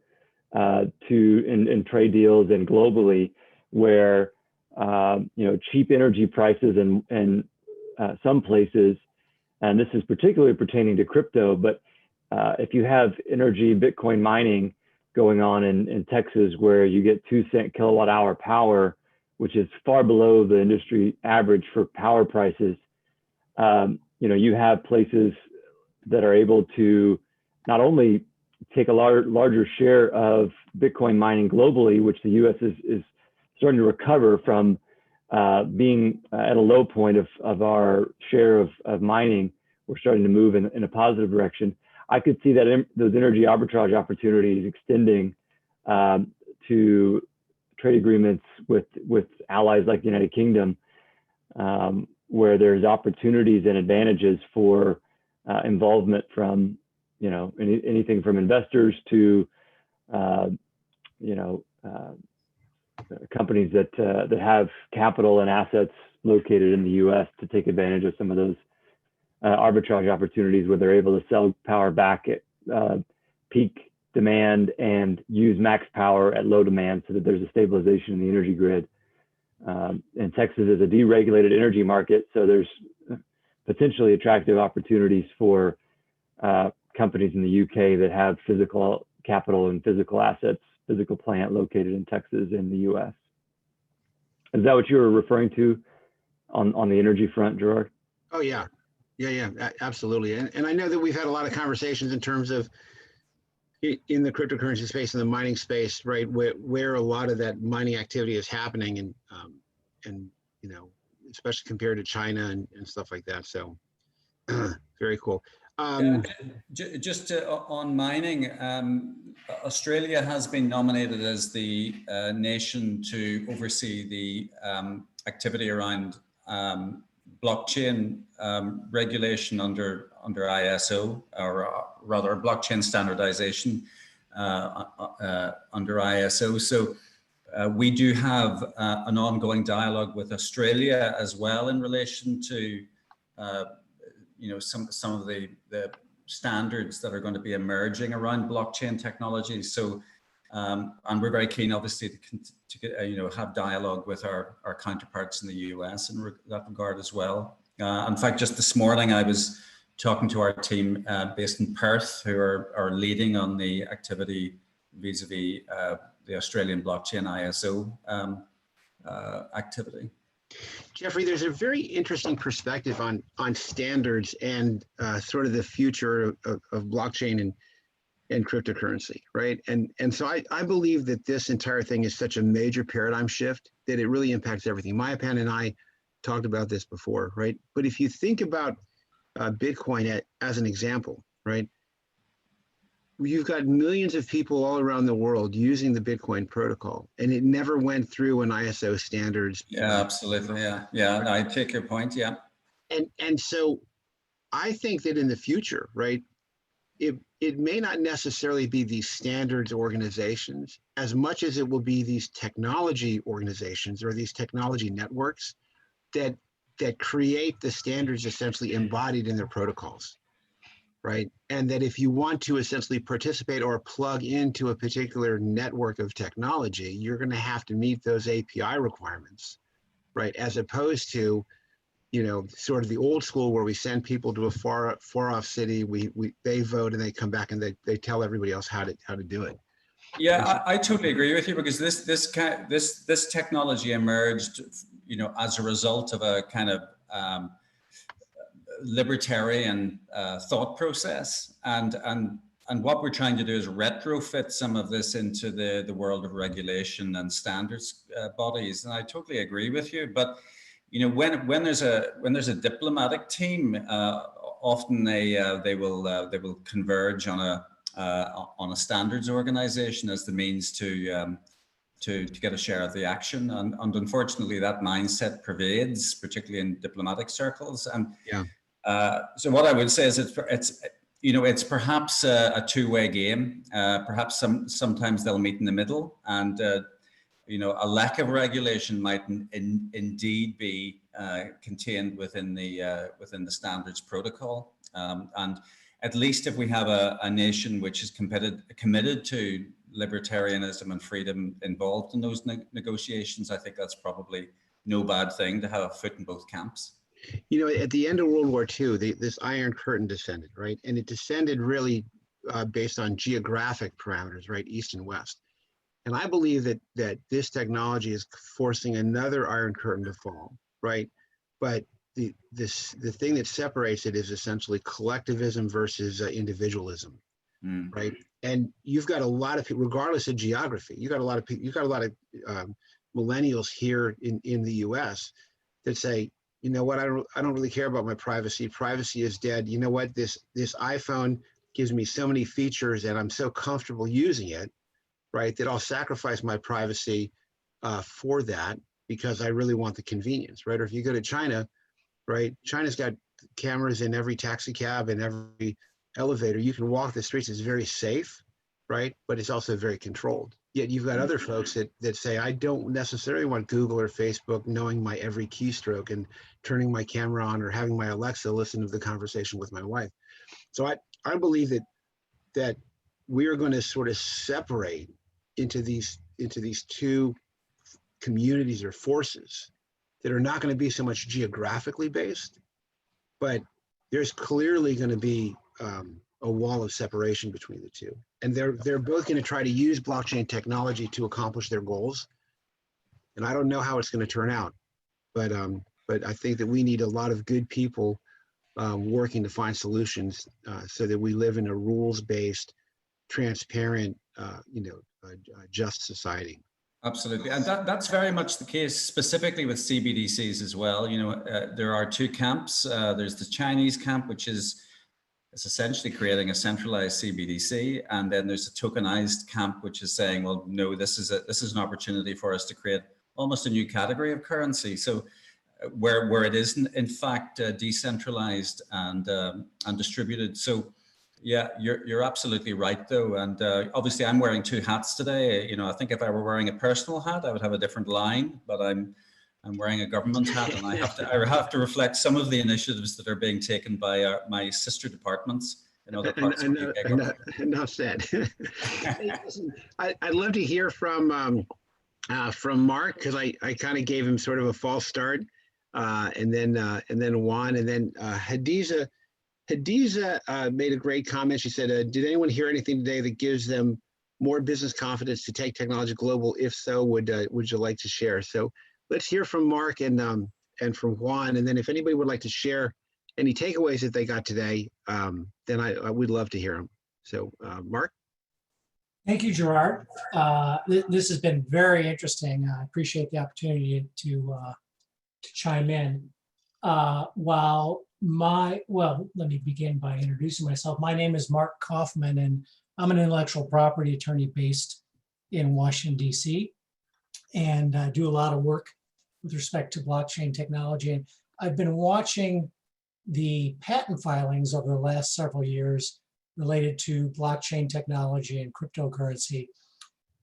Speaker 9: in trade deals and globally, where cheap energy prices in some places, and this is particularly pertaining to crypto, but if you have energy Bitcoin mining going on in Texas, where you get 2-cent kilowatt hour power, which is far below the industry average for power prices, you have places that are able to not only take a larger share of Bitcoin mining globally, which the US is starting to recover from being at a low point of our share of mining. We're starting to move in a positive direction. I could see that those energy arbitrage opportunities extending to trade agreements with allies like the United Kingdom, where there's opportunities and advantages for involvement from anything from investors to companies that have capital and assets located in the US to take advantage of some of those arbitrage opportunities, where they're able to sell power back at peak demand and use max power at low demand so that there's a stabilization in the energy grid. And Texas is a deregulated energy market, so there's potentially attractive opportunities for companies in the UK that have physical capital and physical assets, physical plant located in Texas in the US. Is that what you were referring to on the energy front, Gerard?
Speaker 1: Oh, yeah. Yeah, absolutely. And I know that we've had a lot of conversations in terms of in the cryptocurrency space and the mining space, right, where a lot of that mining activity is happening, and you know, especially compared to China and stuff like that. So very cool.
Speaker 5: Just on mining, Australia has been nominated as the nation to oversee the activity around blockchain regulation under ISO, or rather blockchain standardization under ISO. So we do have an ongoing dialogue with Australia as well in relation to you know, some of the standards that are going to be emerging around blockchain technology. So and we're very keen, obviously, to you know, have dialogue with our counterparts in the US in that regard as well. In fact, just this morning, I was talking to our team based in Perth, who are leading on the activity vis-a-vis the Australian blockchain ISO activity.
Speaker 1: Jeffrey, there's a very interesting perspective on standards and sort of the future of blockchain and cryptocurrency, right? And so I believe that this entire thing is such a major paradigm shift that it really impacts everything. Mayapan and I talked about this before, right? But if you think about Bitcoin as an example, right? You've got millions of people all around the world using the Bitcoin protocol, and it never went through an ISO standards.
Speaker 5: Yeah, absolutely. Yeah, I take your point. Yeah.
Speaker 1: And so I think that in the future, right, it may not necessarily be these standards organizations as much as it will be these technology organizations or these technology networks that create the standards essentially embodied in their protocols. Right. And that if you want to essentially participate or plug into a particular network of technology, you're going to have to meet those API requirements, right? As opposed to, you know, sort of the old school where we send people to a far off city, they vote and they come back and they tell everybody else how to do it.
Speaker 5: Yeah, I totally agree with you, because this technology emerged, you know, as a result of a kind of libertarian thought process, and what we're trying to do is retrofit some of this into the world of regulation and standards bodies. And I totally agree with you. But you know, when there's a diplomatic team, often they will converge on a standards organization as the means to get a share of the action, and unfortunately that mindset pervades, particularly in diplomatic circles. And
Speaker 1: yeah.
Speaker 5: So what I would say is it's perhaps a two-way game. Perhaps sometimes they'll meet in the middle, and you know, a lack of regulation might indeed be contained within the standards protocol. And at least if we have a nation which is committed to libertarianism and freedom involved in those negotiations, I think that's probably no bad thing to have a foot in both camps.
Speaker 1: You know, at the end of World War II, this Iron Curtain descended, right? And it descended really based on geographic parameters, right? East and West. And I believe that this technology is forcing another Iron Curtain to fall, right? But the thing that separates it is essentially collectivism versus individualism, right? And you've got a lot of people, regardless of geography, you've got a lot of people, you've got a lot of millennials here in the U.S. that say, you know what, I don't really care about my privacy. Privacy is dead. You know what, this iPhone gives me so many features and I'm so comfortable using it, right, that I'll sacrifice my privacy for that because I really want the convenience, right? Or if you go to China, right, China's got cameras in every taxi cab and every elevator. You can walk the streets, it's very safe, right? But it's also very controlled. Yet you've got other folks that say, I don't necessarily want Google or Facebook knowing my every keystroke and turning my camera on or having my Alexa listen to the conversation with my wife. So I believe that we are going to sort of separate into these two communities or forces that are not going to be so much geographically based, but there's clearly going to be a wall of separation between the two. And they're both going to try to use blockchain technology to accomplish their goals. And I don't know how it's going to turn out, but I think that we need a lot of good people working to find solutions so that we live in a rules-based, transparent, just society.
Speaker 5: Absolutely, and that's very much the case, specifically with CBDCs as well. There are two camps. There's the Chinese camp, which is essentially creating a centralized CBDC, and then there's a tokenized camp, which is saying, well, no, this is an opportunity for us to create almost a new category of currency. So where it is in fact decentralized and distributed. So yeah, you're absolutely right though. And obviously I'm wearing two hats today. I think if I were wearing a personal hat, I would have a different line, but I'm wearing a government hat, and I have to reflect some of the initiatives that are being taken by my sister departments in other parts of the UK government.
Speaker 1: Enough said. Hey, listen, I'd love to hear from Mark, because I kind of gave him sort of a false start, and then Juan, and then Hadiza. Hadiza made a great comment. She said, did anyone hear anything today that gives them more business confidence to take technology global? If so, would you like to share? So let's hear from Mark and from Juan, and then if anybody would like to share any takeaways that they got today, then I would love to hear them. So Mark.
Speaker 11: Thank you, Gerard. This has been very interesting. I appreciate the opportunity to chime in. Let me begin by introducing myself. My name is Mark Kaufman, and I'm an intellectual property attorney based in Washington, D.C., and I do a lot of work with respect to blockchain technology. And I've been watching the patent filings over the last several years related to blockchain technology and cryptocurrency.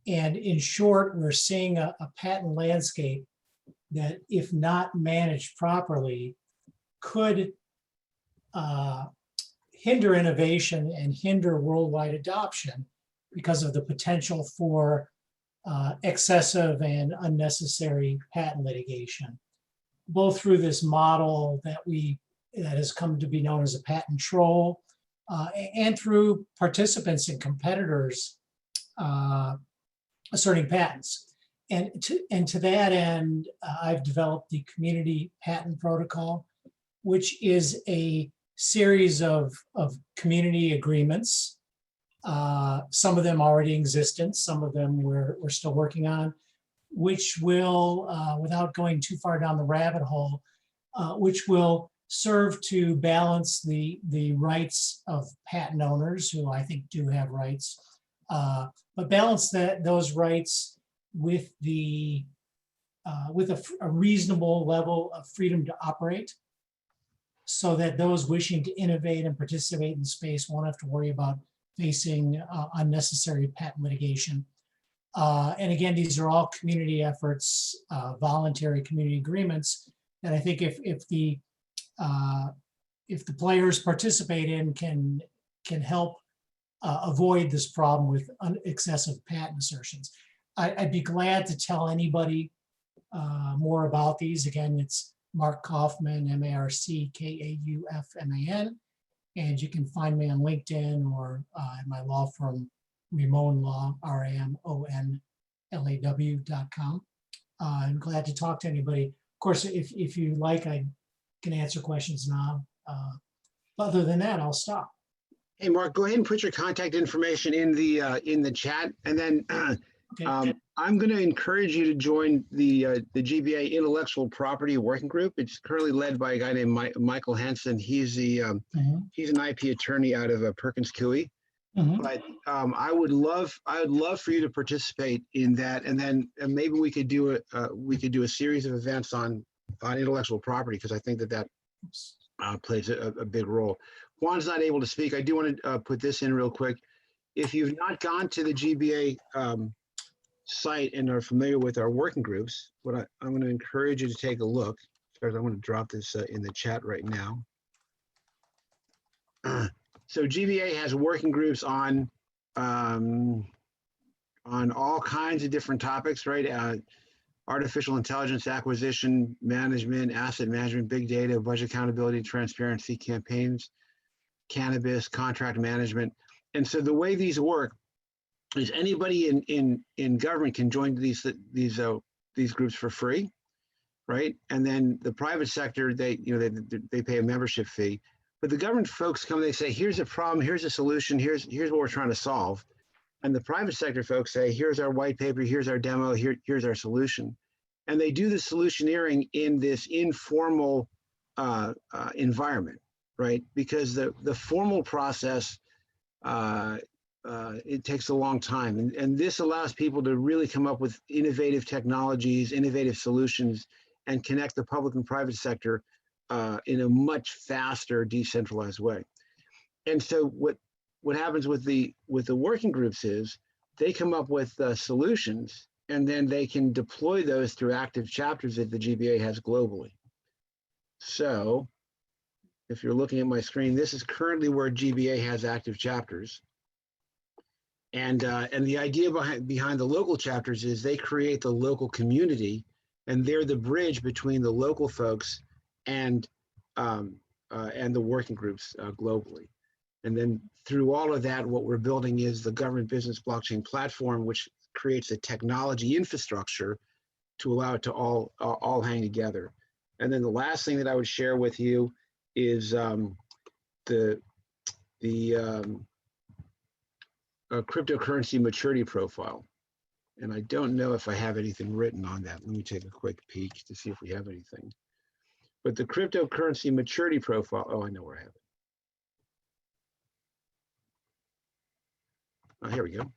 Speaker 11: And in short, we're seeing a patent landscape that, if not managed properly, could hinder innovation and hinder worldwide adoption because of the potential for excessive and unnecessary patent litigation, both through this model that has come to be known as a patent troll, and through participants and competitors asserting patents. And to that end, I've developed the Community Patent Protocol, which is a series of community agreements. Some of them already existent, some of them we're still working on, which will, without going too far down the rabbit hole, which will serve to balance the rights of patent owners, who I think do have rights, but balance those rights with a reasonable level of freedom to operate, so that those wishing to innovate and participate in the space won't have to worry about facing unnecessary patent litigation. And again, these are all community efforts, voluntary community agreements that I think if the players participate in can help avoid this problem with excessive patent assertions. I'd be glad to tell anybody more about these. Again, it's Mark Kaufman, MarkKaufman, and you can find me on LinkedIn or at my law firm, Ramon Law, RAMONLAW.com. I'm glad to talk to anybody. Of course, if you like, I can answer questions now. Other than that, I'll stop.
Speaker 1: Hey, Mark, go ahead and put your contact information in the chat, and then okay. I'm going to encourage you to join the GBA Intellectual Property Working Group. It's currently led by a guy named Michael Hansen. He's an IP attorney out of Perkins Coie. But I would love for you to participate in that, and then maybe we could do a series of events on intellectual property, because I think that plays a big role. Juan's not able to speak. I do want to put this in real quick. If you've not gone to the GBA site and are familiar with our working groups, I'm going to encourage you to take a look. I'm going to drop this in the chat right now. So GBA has working groups on on all kinds of different topics, right? Artificial intelligence acquisition, management, asset management, big data, budget accountability, transparency, campaigns, cannabis, contract management. And so the way these work is anybody in government can join these groups for free, right? And then the private sector, they pay a membership fee. But the government folks come, they say, here's a problem, here's a solution, here's what we're trying to solve. And the private sector folks say, here's our white paper, here's our demo, here's our solution. And they do the solutioneering in this informal environment, right? Because the formal process, it takes a long time. And this allows people to really come up with innovative technologies, innovative solutions, and connect the public and private sector in a much faster, decentralized way. And so what happens with the working groups is they come up with solutions, and then they can deploy those through active chapters that the GBA has globally. So if you're looking at my screen, this is currently where GBA has active chapters. And the idea behind the local chapters is they create the local community, and they're the bridge between the local folks and the working groups globally. And then through all of that, what we're building is the government business blockchain platform, which creates a technology infrastructure to allow it to all hang together. And then the last thing that I would share with you is the cryptocurrency maturity profile. And I don't know if I have anything written on that. Let me take a quick peek to see if we have anything. But the cryptocurrency maturity profile, oh, I know where I have it. Oh, here we go.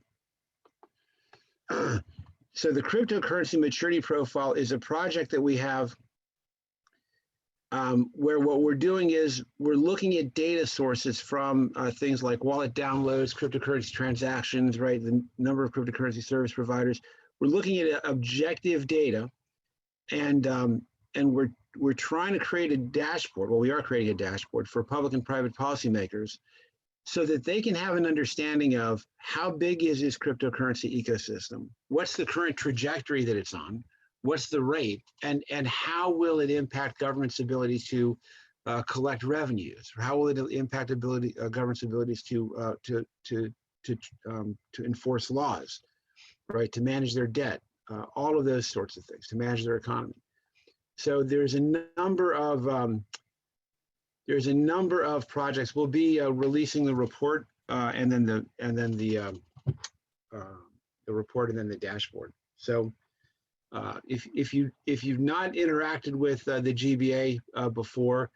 Speaker 1: So the cryptocurrency maturity profile is a project that we have where what we're doing is we're looking at data sources from things like wallet downloads, cryptocurrency transactions, right? The number of cryptocurrency service providers. We're looking at objective data, and we're trying to create a dashboard. Well, we are creating a dashboard for public and private policymakers, so that they can have an understanding of how big is this cryptocurrency ecosystem? What's the current trajectory that it's on? What's the rate? And how will it impact government's ability to collect revenues? How will it impact government's abilities to enforce laws, right? To manage their debt, all of those sorts of things, to manage their economy. So there's a number of projects. We'll be releasing the report and then the report and then the dashboard. So if you've not interacted with the GBA before,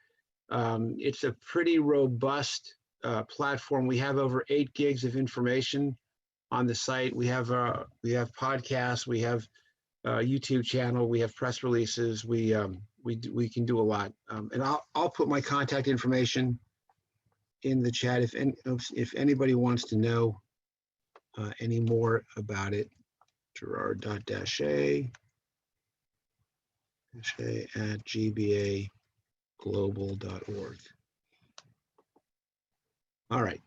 Speaker 1: it's a pretty robust platform. We have over 8 gigs of information on the site. We have podcasts. We have a YouTube channel. We have press releases. We can do a lot. And I'll put my contact information in the chat if anybody wants to know any more about it. Gerard.dashe@gbaglobal.org. All right.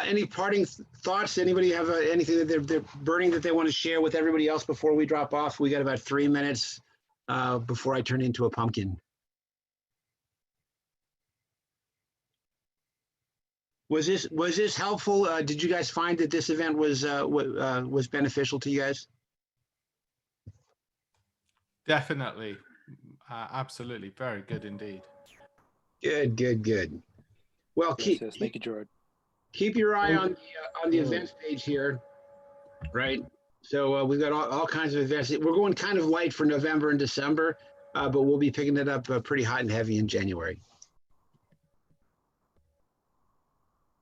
Speaker 1: Any parting thoughts? Anybody have anything that they're burning that they want to share with everybody else before we drop off? We got about 3 minutes before I turn into a pumpkin. Was this helpful? Did you guys find that this event was beneficial to you guys?
Speaker 6: Definitely. Absolutely. Very good indeed.
Speaker 1: Good. Well,
Speaker 12: Yes, thank you, Gerard.
Speaker 1: Keep your eye on the events page here, right? So we've got all kinds of events. We're going kind of light for November and December, but we'll be picking it up pretty hot and heavy in January.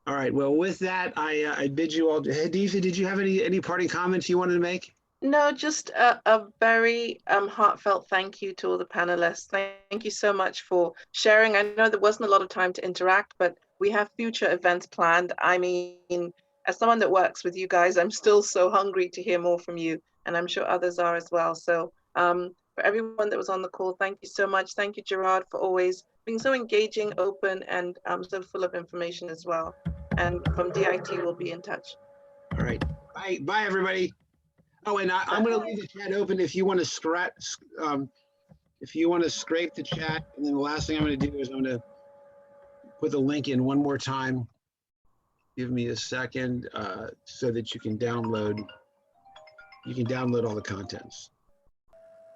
Speaker 1: All right. Well, with that, I bid you all. Hadiza, did you have any parting comments you wanted to make?
Speaker 3: No, just a very heartfelt thank you to all the panelists. Thank you so much for sharing. I know there wasn't a lot of time to interact, but we have future events planned. I mean, as someone that works with you guys, I'm still so hungry to hear more from you, and I'm sure others are as well. So for everyone that was on the call, thank you so much. Thank you, Gerard, for always being so engaging, open, and so full of information as well. And from DIT, we'll be in touch.
Speaker 1: All right. Bye, everybody. Oh, and I'm going to leave the chat open if you want to scrape the chat. And then the last thing I'm going to do is I'm going to put the link in one more time. Give me a second so that you can download all the contents.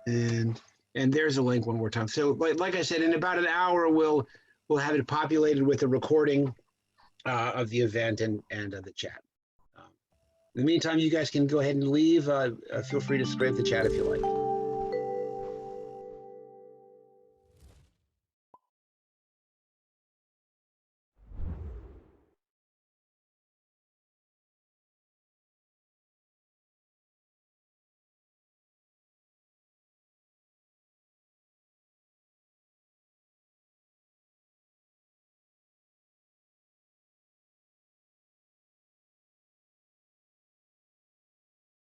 Speaker 1: And there's a link one more time. So like I said, in about an hour, we'll have it populated with a recording of the event and the chat. In the meantime, you guys can go ahead and leave. Feel free to scrape the chat if you like.